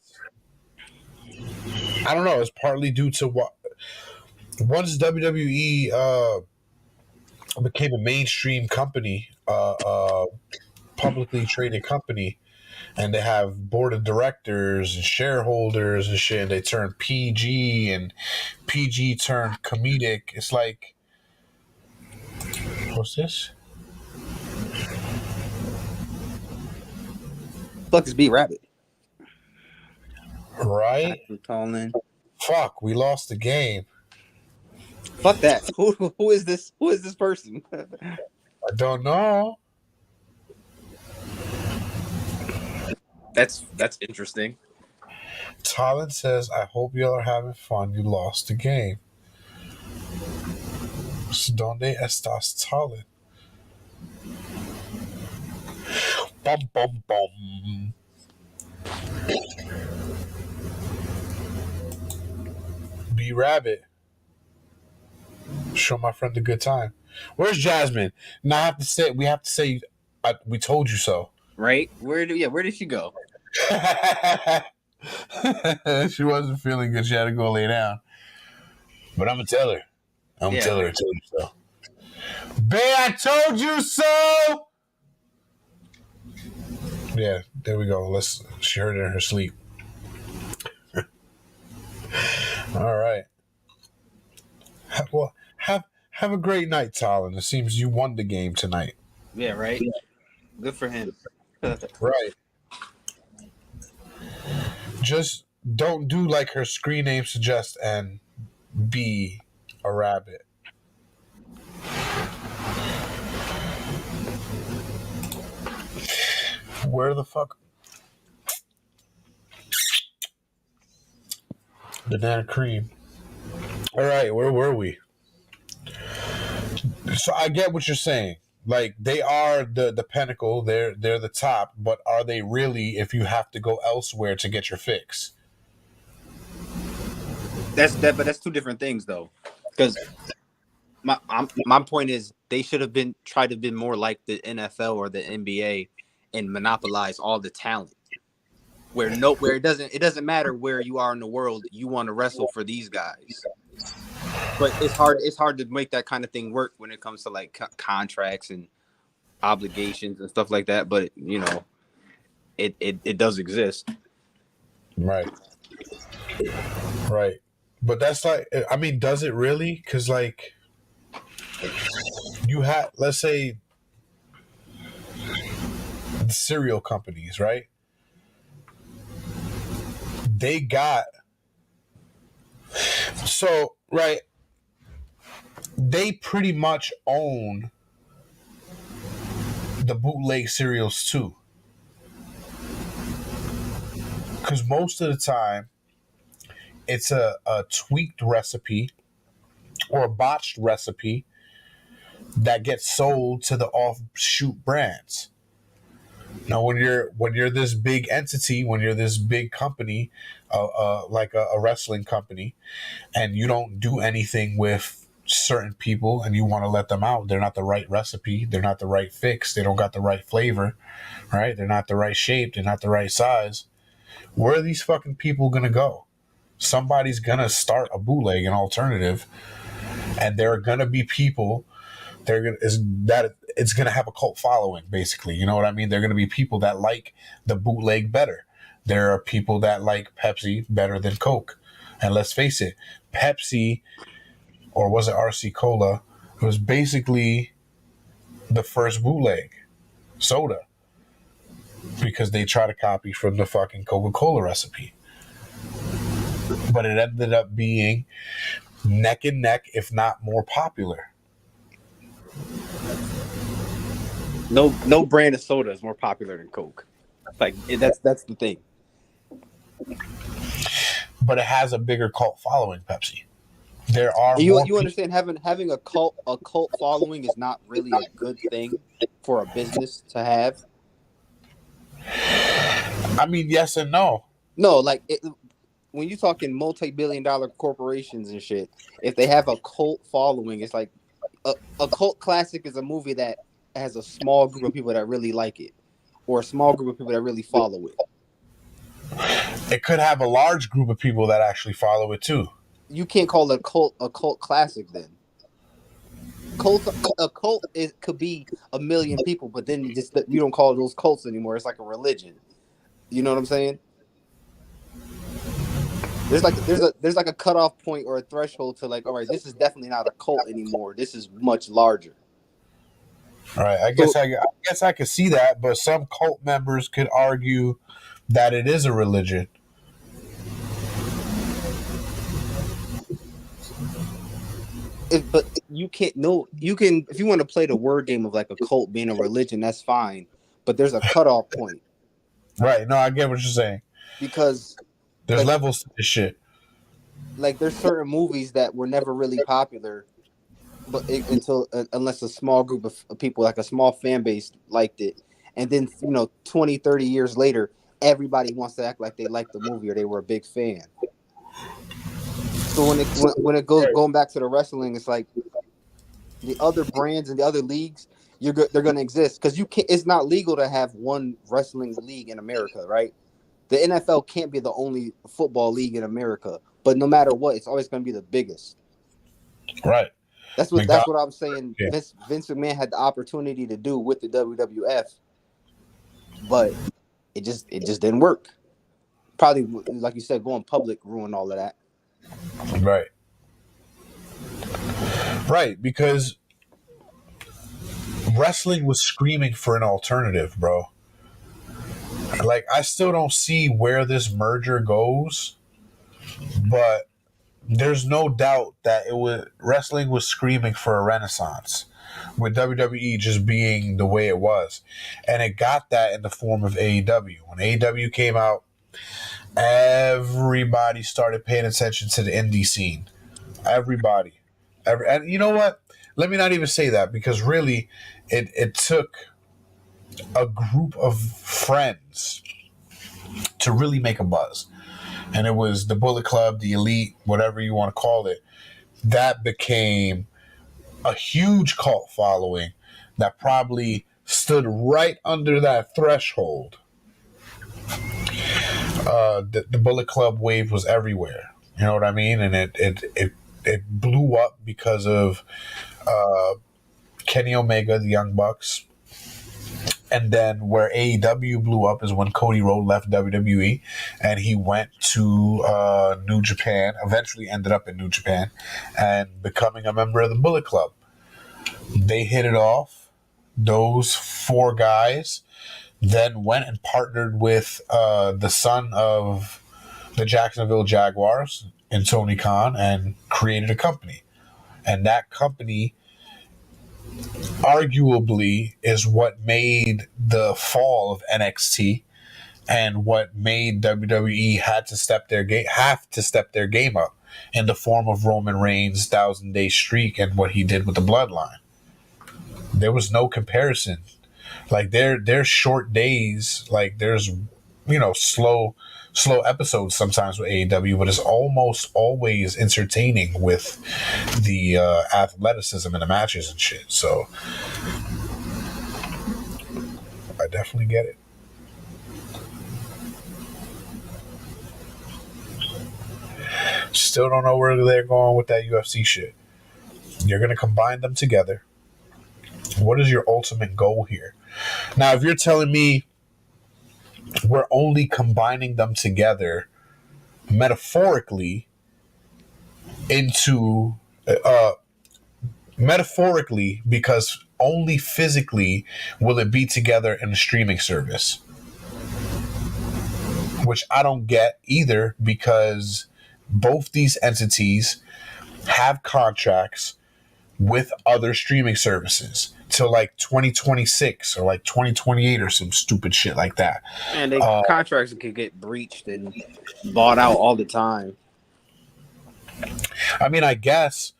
I don't know. It's partly due to what once WWE became a mainstream company, publicly traded company, and they have board of directors and shareholders and shit, and they turn PG and PG turned comedic. It's like, what's this? Fuck is B Rabbit. Right? Calling. Fuck, we lost the game. Fuck that. Who is this? Who is this person? I don't know. That's interesting. Talon says, I hope y'all are having fun. You lost the game. ¿Dónde estás, Talon? Bum, bum, bum. B Rabbit. Show my friend a good time. Where's Jasmine? Now we have to say we told you so. Right? Where did she go? She wasn't feeling good. She had to go lay down. But I'm gonna tell her. I'm gonna tell her I told you so. Bae, I told you so. Yeah, there we go. She heard it in her sleep. All right. Well, have a great night, Talon. It seems you won the game tonight. Yeah, right. Good for him. Right. Just don't do like her screen name suggests and be a rabbit. Where the fuck? Banana cream. All right, where were we? So I get what you're saying. Like, they are the pinnacle. They're the top, but are they really if you have to go elsewhere to get your fix? But that's two different things though. Because my point is they should have tried to be more like the NFL or the NBA and monopolize all the talent. Where it doesn't matter where you are in the world, you want to wrestle for these guys. But it's hard to make that kind of thing work when it comes to like contracts and obligations and stuff like that. But you know, it does exist. Right. But that's like, I mean, does it really? Because like, you have, let's say, the cereal companies, right? They got right. They pretty much own the bootleg cereals too. Because most of the time, it's a tweaked recipe or a botched recipe that gets sold to the offshoot brands. Now, when you're this big entity, when you're this big company, like a wrestling company, and you don't do anything with certain people and you want to let them out, they're not the right recipe, they're not the right fix, they don't got the right flavor, right? They're not the right shape, they're not the right size. Where are these fucking people gonna go? Somebody's gonna start a bootleg, an alternative, and there are gonna be people. It's gonna have a cult following, basically. You know what I mean? There are gonna be people that like the bootleg better. There are people that like Pepsi better than Coke. And let's face it, Pepsi, or was it RC Cola? It was basically the first bootleg soda because they try to copy from the fucking Coca-Cola recipe. But it ended up being neck and neck, if not more popular. No brand of soda is more popular than Coke. Like that's the thing. But it has a bigger cult following, Pepsi. There are you understand having a cult following is not really a good thing for a business to have. I mean, yes and no. No, like when you're talking multi-billion-dollar corporations and shit, if they have a cult following, it's like a cult classic is a movie that has a small group of people that really like it, or a small group of people that really follow it. It could have a large group of people that actually follow it too. You can't call a cult classic then. A cult could be 1 million people, but then you don't call those cults anymore. It's like a religion. You know what I'm saying? There's like a cutoff point or a threshold to like, all right, this is definitely not a cult anymore. This is much larger. All right, I guess I could see that, but some cult members could argue that it is a religion. But you can't. No, you can if you want to play the word game of like a cult being a religion, that's fine. But there's a cutoff point. Right. No, I get what you're saying. Because there's levels to this shit. Like there's certain movies that were never really popular, but unless a small group of people, like a small fan base, liked it, and then 20, 30 years later, everybody wants to act like they liked the movie or they were a big fan. So when it goes going back to the wrestling, it's like the other brands and the other leagues, they're going to exist because it's not legal to have one wrestling league in America, right? The NFL can't be the only football league in America, but no matter what, it's always going to be the biggest. Right. That's what I'm saying. Yeah. Vince McMahon had the opportunity to do with the WWF, but it just didn't work. Probably, like you said, going public ruined all of that. Right. Right, because wrestling was screaming for an alternative, bro. Like, I still don't see where this merger goes, but there's no doubt that wrestling was screaming for a renaissance, with WWE just being the way it was. And it got that in the form of AEW. When AEW came out, everybody started paying attention to the indie scene. Everybody. And you know what? Let me not even say that, because really it took a group of friends to really make a buzz. And it was the Bullet Club, the Elite, whatever you want to call it, that became a huge cult following that probably stood right under that threshold. The Bullet Club wave was everywhere. You know what I mean? And it blew up because of Kenny Omega, the Young Bucks. And then where AEW blew up is when Cody Rhodes left WWE and he went to New Japan, eventually ended up in New Japan and becoming a member of the Bullet Club. They hit it off. Those four guys then went and partnered with the son of the Jacksonville Jaguars and Tony Khan and created a company. And that company arguably is what made the fall of NXT and what made WWE have to step their game up in the form of Roman Reigns' 1,000-day streak and what he did with the Bloodline. There was no comparison. Like there's short days, like there's slow episodes sometimes with AEW, but it's almost always entertaining with the athleticism in the matches and shit. So I definitely get it. Still don't know where they're going with that UFC shit. You're going to combine them together. What is your ultimate goal here? Now, if you're telling me we're only combining them together metaphorically into metaphorically, because only physically will it be together in a streaming service, which I don't get either, because both these entities have contracts with other streaming services till like 2026 or like 2028 or some stupid shit like that. And they contracts could get breached and bought out all the time. I mean, I guess,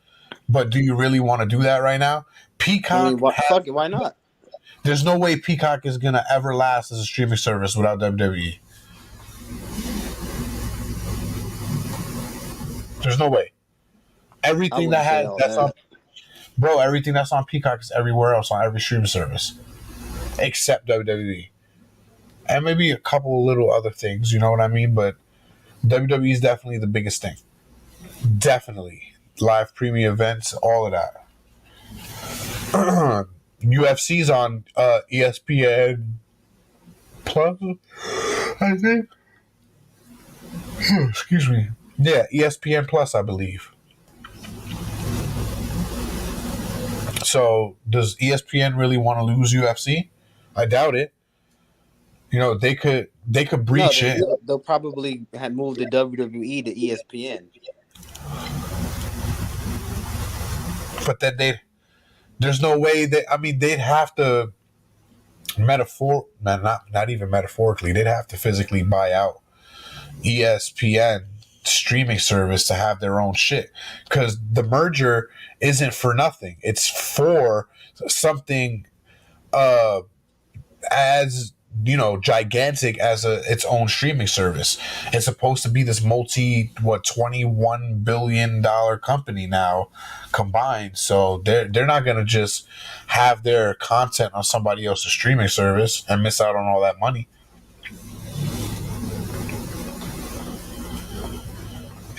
but do you really want to do that right now? Peacock, fuck it, why not? There's no way Peacock is gonna ever last as a streaming service without WWE. There's no way. Everything that has Bro, everything that's on Peacock is everywhere else on every streaming service except WWE. And maybe a couple of little other things, you know what I mean? But WWE is definitely the biggest thing. Definitely. Live premium events, all of that. UFC's on ESPN Plus, I think. Excuse me. Yeah, ESPN Plus, I believe. So, does ESPN really want to lose UFC? I doubt it. You know, they could breach it. They'll probably have moved the WWE to ESPN. But then there's no way that, I mean, they'd have to not even metaphorically, they'd have to physically buy out ESPN streaming service to have their own shit, because the merger isn't for nothing. It's for something as, you know, gigantic as its own streaming service. It's supposed to be this $21 billion company now combined. So they're not gonna just have their content on somebody else's streaming service and miss out on all that money.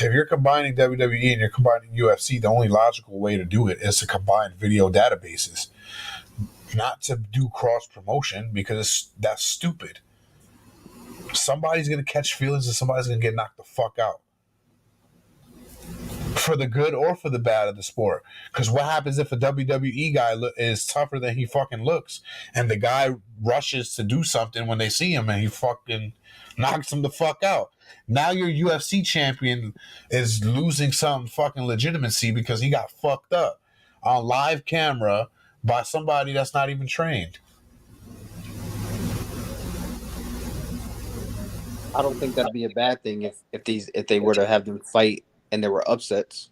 If you're combining WWE and you're combining UFC, the only logical way to do it is to combine video databases, not to do cross promotion, because that's stupid. Somebody's gonna catch feelings and somebody's gonna get knocked the fuck out, for the good or for the bad of the sport. Because what happens if a WWE guy is tougher than he fucking looks, and the guy rushes to do something when they see him and he fucking knocks him the fuck out? Now your UFC champion is losing some fucking legitimacy because he got fucked up on live camera by somebody that's not even trained. I don't think that'd be a bad thing if they were to have them fight and there were upsets.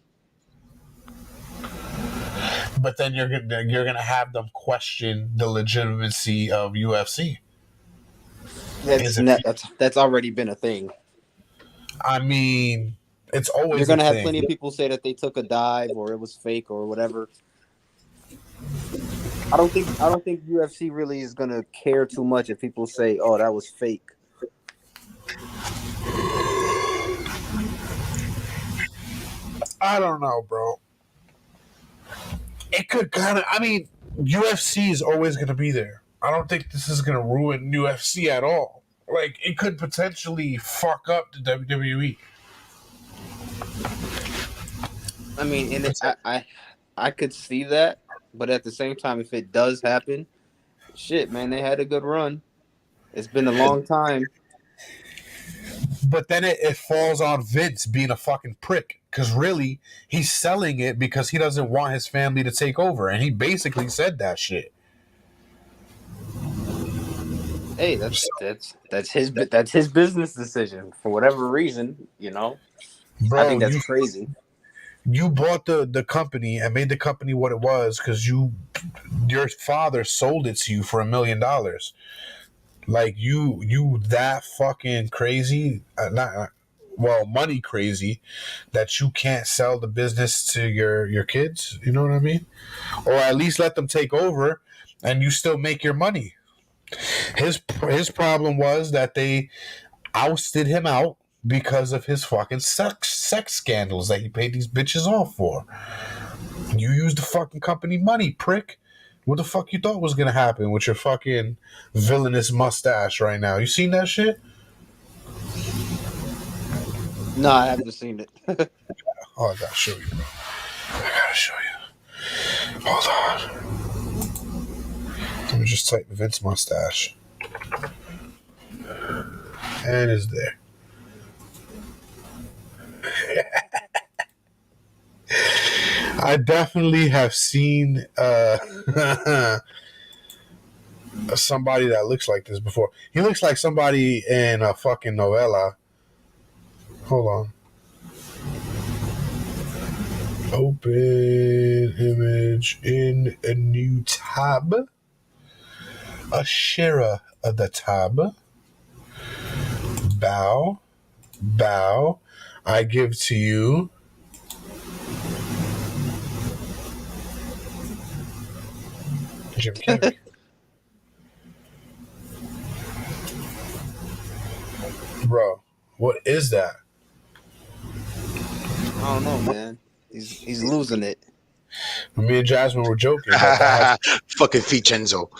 But then you're gonna have them question the legitimacy of UFC. That's already been a thing. I mean, it's always. You're gonna have plenty of people say that they took a dive or it was fake or whatever. I don't think UFC really is gonna care too much if people say, "Oh, that was fake." I don't know, bro. It could kind of. I mean, UFC is always going to be there. I don't think this is going to ruin UFC at all. Like, it could potentially fuck up the WWE. I mean, and I could see that, but at the same time, if it does happen, shit, man, they had a good run. It's been a long time. But then it falls on Vince being a fucking prick, because really, he's selling it because he doesn't want his family to take over, and he basically said that shit. Hey, that's his business decision for whatever reason, you know. Bro, I think that's crazy. You bought the company and made the company what it was because your father sold it to you for $1 million. Like, you that fucking crazy, money crazy, that you can't sell the business to your kids. You know what I mean? Or at least let them take over, and you still make your money. His problem was that they ousted him out because of his fucking sex scandals that he paid these bitches off for. You used the fucking company money, prick. What the fuck you thought was gonna happen with your fucking villainous mustache right now? You seen that shit? No, I haven't seen it. Oh, I gotta show you, bro. I gotta show you. Hold on. Let me just type Vince mustache. And it's there. I definitely have seen somebody that looks like this before. He looks like somebody in a fucking novella. Hold on. Open image in a new tab. A share of the tab. Bow. I give to you Jim Carrey. Bro, what is that? I don't know, man. He's losing it. Me and Jasmine were joking. But fucking Vincenzo.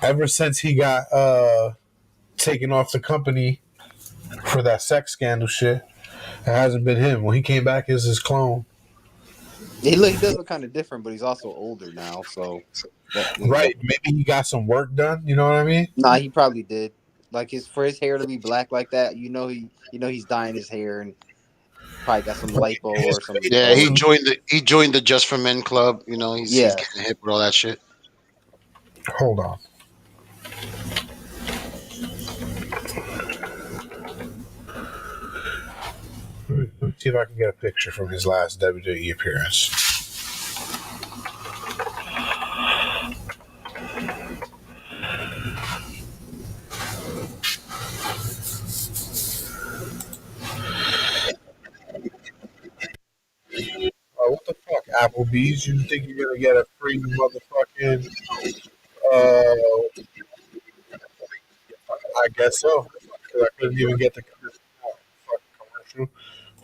Ever since he got taken off the company for that sex scandal shit, it hasn't been him. When he came back as his clone. He does look kind of different, but he's also older now, so right. Maybe he got some work done. You know what I mean? Nah, he probably did. Like for his hair to be black like that, he's dyeing his hair and probably got some lipo or some. Yeah, he joined the Just for Men club. You know, he's getting hip with all that shit. Hold on. Let me see if I can get a picture from his last WWE appearance. Oh, what the fuck, Applebee's? You think you're gonna get a free motherfucking? I guess so. Because I couldn't even get the commercial.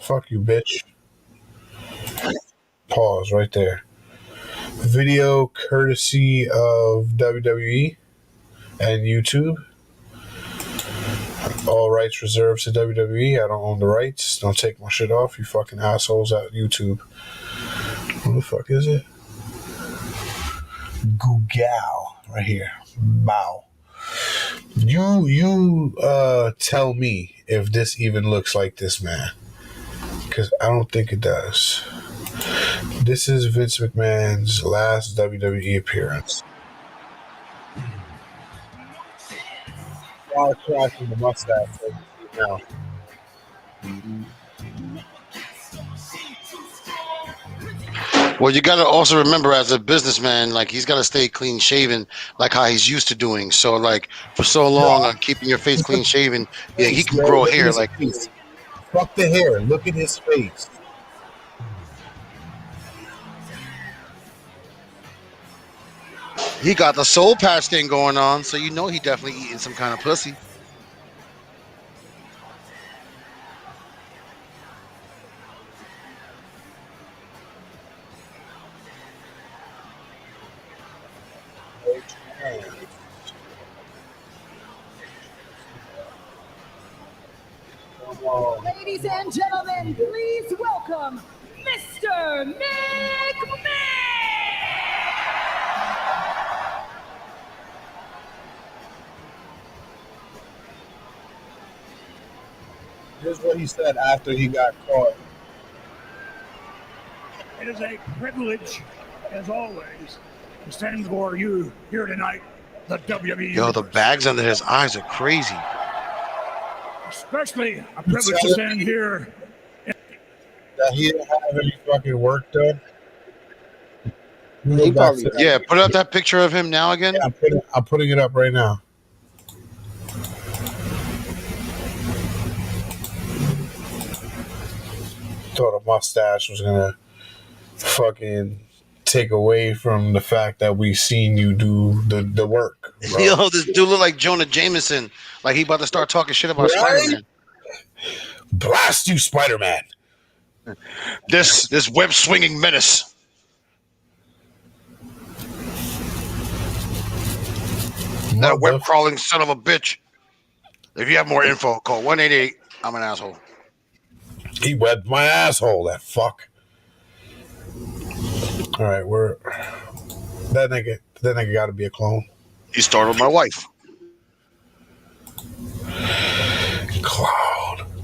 Fuck you, bitch. Pause right there. Video courtesy of WWE and YouTube. All rights reserved to WWE. I don't own the rights. Don't take my shit off, you fucking assholes at YouTube. Who the fuck is it? Google. Right here. Bow. You tell me if this even looks like this man. Because I don't think it does. This is Vince McMahon's last WWE appearance. While cracking the mustache now. Well, you got to also remember, as a businessman, like he's got to stay clean shaven, like how he's used to doing. So, like for so long, on keeping your face clean shaven, yeah, he can grow hair. Like, fuck the hair. Look at his face. he got the soul patch thing going on, so you know he definitely eating some kind of pussy. Ladies and gentlemen, please welcome Mr. McMahon! Here's what he said after he got caught. It is a privilege, as always, to stand before you here tonight, the WWE. Yo, the bags under his eyes are crazy. Especially a privilege to stand here. That he didn't have any fucking work done. Yeah, put up that picture of him now again. Yeah, I'm putting it up right now. Thought a mustache was gonna fucking take away from the fact that we seen you do the work. Bro. Yo, this dude look like Jonah Jameson. Like he about to start talking shit about Spider-Man. Blast you, Spider-Man. This web swinging menace. That web crawling son of a bitch. If you have more info, call 188. I'm an asshole. He webbed my asshole, that fuck. All right, that nigga got to be a clone. He startled my wife.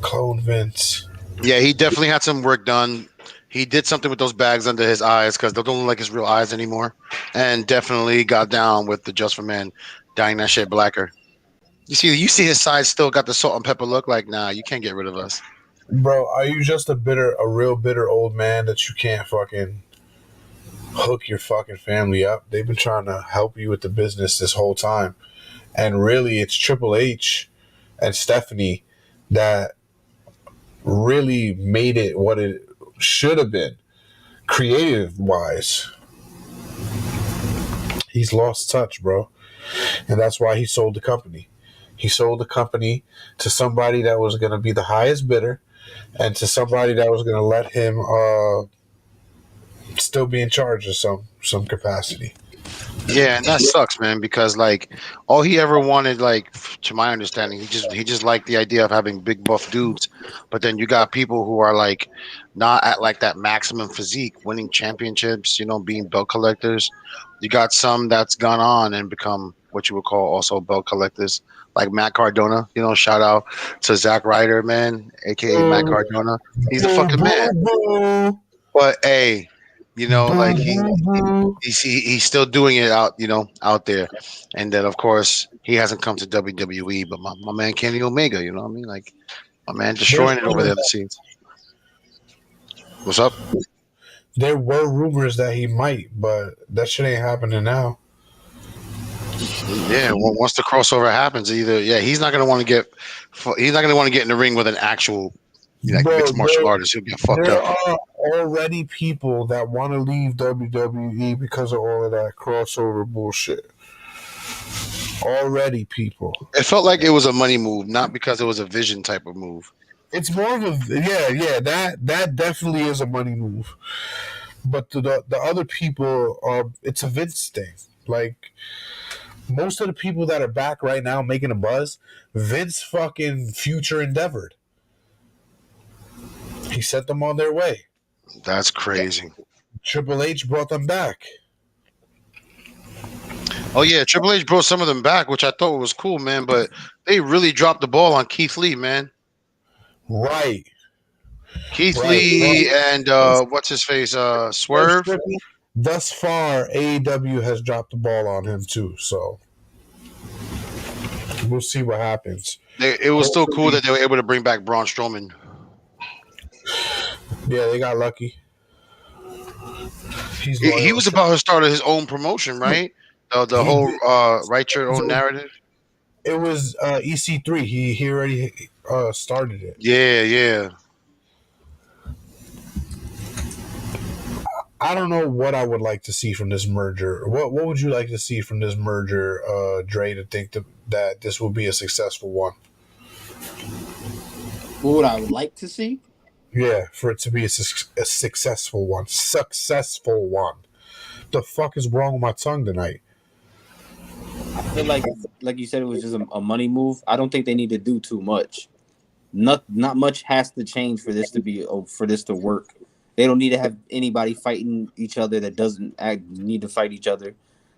Clone Vince. Yeah, he definitely had some work done. He did something with those bags under his eyes because they don't look like his real eyes anymore. And definitely got down with the Just for Men dyeing that shit blacker. You see his side still got the salt and pepper look. Like, nah, you can't get rid of us. Bro, are you just a real bitter old man that you can't fucking hook your fucking family up? They've been trying to help you with the business this whole time. And really, it's Triple H and Stephanie that really made it what it should have been, creative-wise. He's lost touch, bro. And that's why he sold the company. He sold the company to somebody that was going to be the highest bidder and to somebody that was going to let him still be in charge of some capacity. Yeah, and that sucks, man, because like all he ever wanted, like to my understanding, he just liked the idea of having big buff dudes. But then you got people who are like not at like that maximum physique, winning championships, being belt collectors. You got some that's gone on and become what you would call also belt collectors, like Matt Cardona. Shout out to Zack Ryder, man, aka Matt Cardona. He's the fucking man. But hey, like he's still doing it out there, and then of course he hasn't come to WWE. But my man Kenny Omega, you know what I mean? Like my man destroying it over there the scenes. What's up? There were rumors that he might, but that shit ain't happening now. Yeah, well, once the crossover happens, he's not gonna want to get in the ring with an actual mixed martial artist. He'll get fucked there up. Are already people that want to leave WWE because of all of that crossover bullshit. Already people. It felt like it was a money move, not because it was a vision type of move. It's more of a that definitely is a money move. But the other people it's a Vince thing. Like most of the people that are back right now making a buzz, Vince fucking future endeavored. He sent them on their way. That's crazy. Triple H brought them back. Oh yeah, Triple H brought some of them back, which I thought was cool, man. But they really dropped the ball on Keith Lee, man. Right. Keith Lee and what's his face? Swerve. Thus far, AEW has dropped the ball on him too. So we'll see what happens. It was still cool that they were able to bring back Braun Strowman. Yeah, they got lucky. He was about to start his own promotion, right? The whole write your own narrative. It was EC3. He already started it. Yeah. I don't know what I would like to see from this merger. What would you like to see from this merger, Dre, to think that this will be a successful one? What would I like to see? Yeah, for it to be a successful one. Successful one. The fuck is wrong with my tongue tonight? I feel like you said, it was just a money move. I don't think they need to do too much. Not much has to change for this to work. They don't need to have anybody fighting each other that doesn't need to fight each other.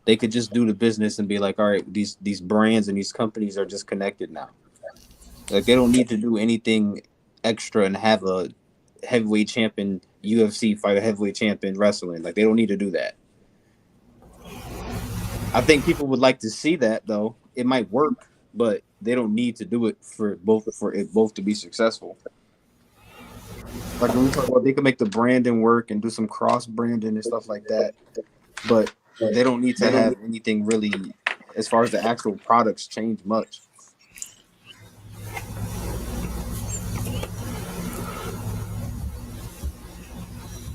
They could just do the business and be like, all right, these brands and these companies are just connected now. Like they don't need to do anything extra and have a heavyweight champion UFC fight a heavyweight champion wrestling. Like they don't need to do that. I think people would like to see that though. It might work, but they don't need to do it for it both to be successful. Like when we talk about, they can make the branding work and do some cross branding and stuff like that, but they don't need to have anything really as far as the actual products change much.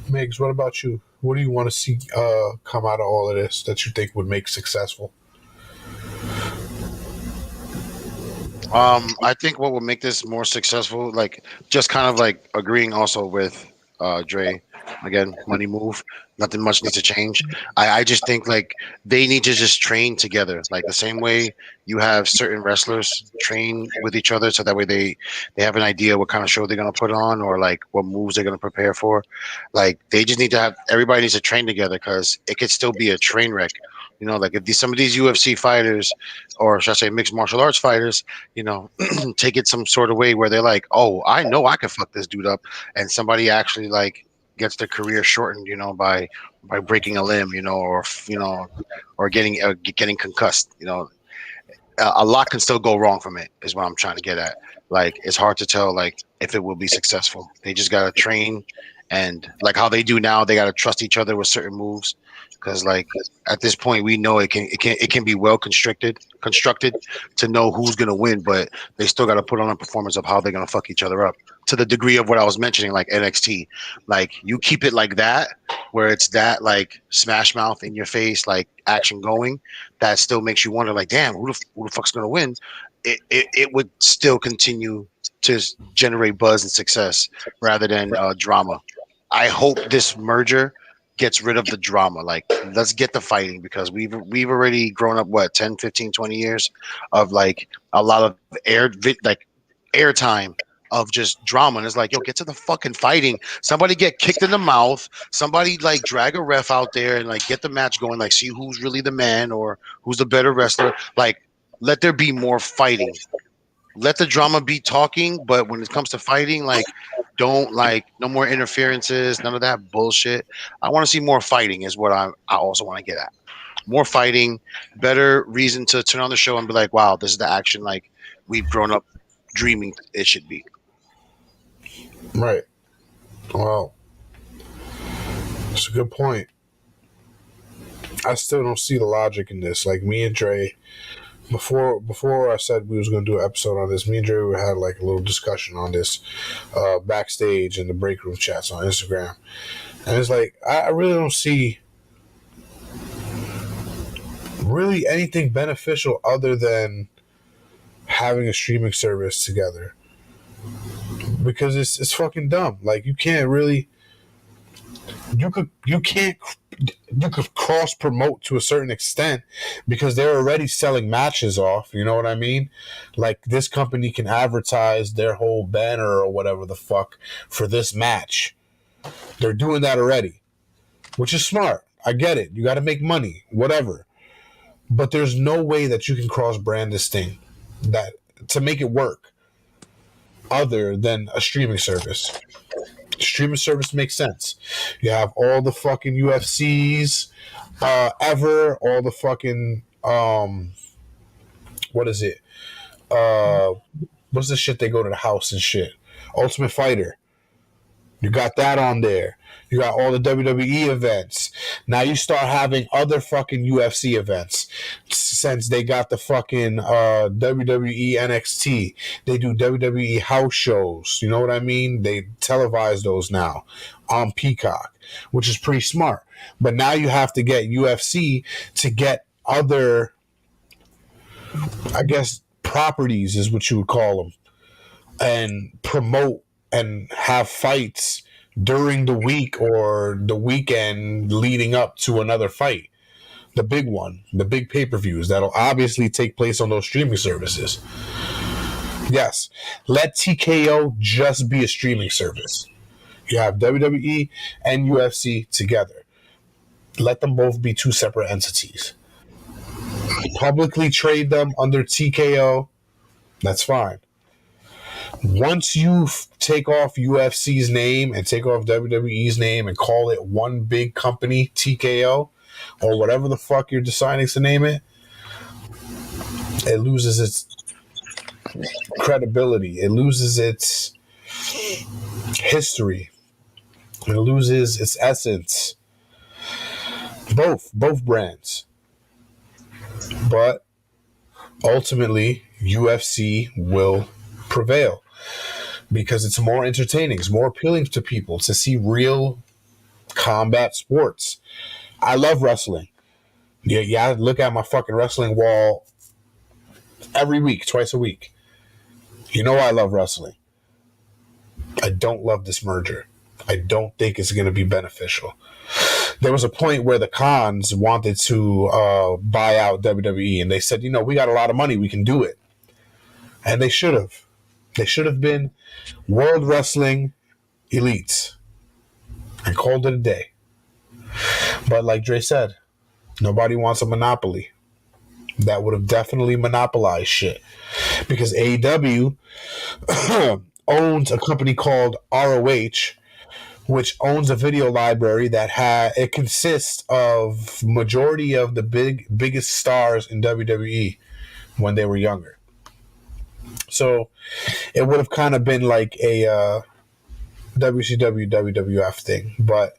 Migs, what about you? What do you want to see come out of all of this that you think would make successful? I think what would make this more successful, like just kind of like agreeing also with Dre, again, money move. Nothing much needs to change. I just think like they need to just train together, like the same way you have certain wrestlers train with each other, so that way they have an idea what kind of show they're gonna put on or like what moves they're gonna prepare for. Like they just need to have everybody needs to train together because it could still be a train wreck. Like if some of these UFC fighters, or should I say mixed martial arts fighters, take it some sort of way where they're like, oh, I know I can fuck this dude up, and somebody actually like gets their career shortened, by breaking a limb, or getting concussed, a lot can still go wrong from it is what I'm trying to get at. Like it's hard to tell like if it will be successful. They just gotta train, and like how they do now, they gotta trust each other with certain moves. because like at this point we know it can be well constructed to know who's gonna win, but they still got to put on a performance of how they're gonna fuck each other up to the degree of what I was mentioning, like NXT. Like you keep it like that, where it's that like smash mouth in your face, like action going, that still makes you wonder, like, damn, who the fuck's gonna win? It would still continue to generate buzz and success rather than drama. I hope this merger gets rid of the drama. Like, let's get the fighting, because we've already grown up, what, 10, 15, 20 years of like a lot of airtime of just drama. And it's like, yo, get to the fucking fighting. Somebody get kicked in the mouth. Somebody like drag a ref out there and like get the match going. Like, see who's really the man or who's the better wrestler. Like, let there be more fighting. Let the drama be talking, but when it comes to fighting, like, don't, like, no more interferences, none of that bullshit. I want to see more fighting is what I also want to get at. More fighting, better reason to turn on the show and be like, wow, this is the action like we've grown up dreaming it should be. Right. Well, it's a good point. I still don't see the logic in this. Like, me and Dre, before I said we was going to do an episode on this, me and Dre had like a little discussion on this backstage in the break room chats on Instagram. And it's like, I really don't see really anything beneficial other than having a streaming service together. Because it's fucking dumb. Like, you can't really... You could cross promote to a certain extent because they're already selling matches off. You know what I mean? Like, this company can advertise their whole banner or whatever the fuck for this match. They're doing that already, which is smart. I get it. You got to make money, whatever. But there's no way that you can cross brand this thing that to make it work other than a streaming service. Streaming service makes sense. You have all the fucking UFC'S ever, all the fucking what is it? What's the shit they go to the house and shit? Ultimate Fighter. You got that on there. You got all the WWE events. Now you start having other fucking UFC events. Since they got the fucking WWE NXT. They do WWE house shows. You know what I mean? They televise those now on Peacock, which is pretty smart. But now you have to get UFC to get other, I guess, properties is what you would call them, and promote and have fights during the week or the weekend leading up to another fight. The big one, the big pay-per-views that'll obviously take place on those streaming services. Yes, let TKO just be a streaming service. You have WWE and UFC together. Let them both be two separate entities. Publicly trade them under TKO. That's fine. Once you take off UFC's name and take off WWE's name and call it one big company, TKO, or whatever the fuck you're deciding to name it, it loses its credibility. It loses its history. It loses its essence. Both brands. But ultimately, UFC will prevail because it's more entertaining. It's more appealing to people to see real combat sports. I love wrestling. Yeah, I look at my fucking wrestling wall every week, twice a week. You know I love wrestling. I don't love this merger. I don't think it's going to be beneficial. There was a point where the Khans wanted to buy out WWE, and they said, you know, we got a lot of money, we can do it. And they should have. They should have been World Wrestling Elites and called it a day. But like Dre said, nobody wants a monopoly. That would have definitely monopolized shit. Because AEW owns a company called ROH, which owns a video library that it consists of majority of the biggest stars in WWE when they were younger. So it would have kind of been like a WCW WWF thing, but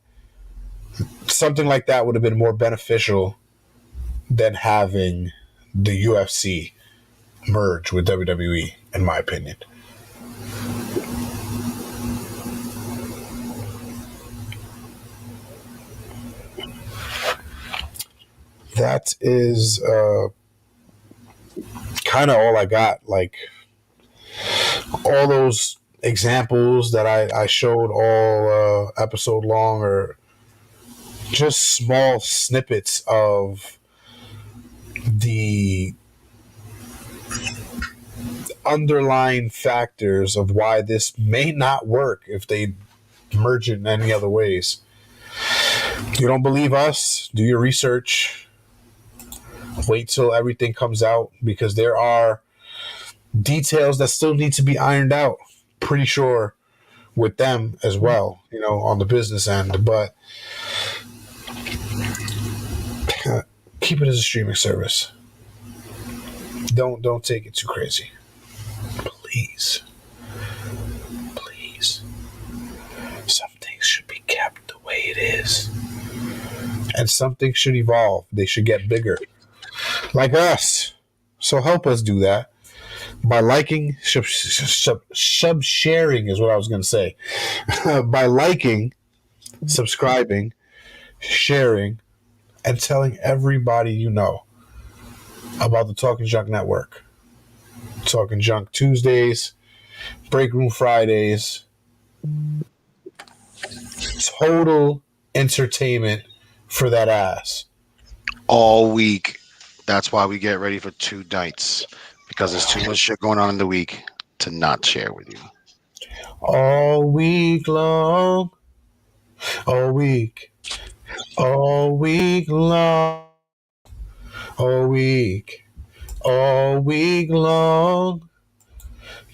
something like that would have been more beneficial than having the UFC merge with WWE, in my opinion. That is kind of all I got. Like, all those examples that I showed all episode long are just small snippets of the underlying factors of why this may not work if they merge it in any other ways. You don't believe us? Do your research. Wait till everything comes out, because there are details that still need to be ironed out. Pretty sure with them as well, on the business end. But keep it as a streaming service. Don't take it too crazy. Please. Some things should be kept the way it is. And some things should evolve. They should get bigger. Like us. So help us do that. By liking, sub-sharing is what I was going to say. By liking, subscribing, sharing, and telling everybody you know about the Talking Junk Network. Talking Junk Tuesdays, Break Room Fridays, total entertainment for that ass. All week. That's why we get ready for 2 nights, because there's too much shit going on in the week to not share with you. All week long. All week long. All week long.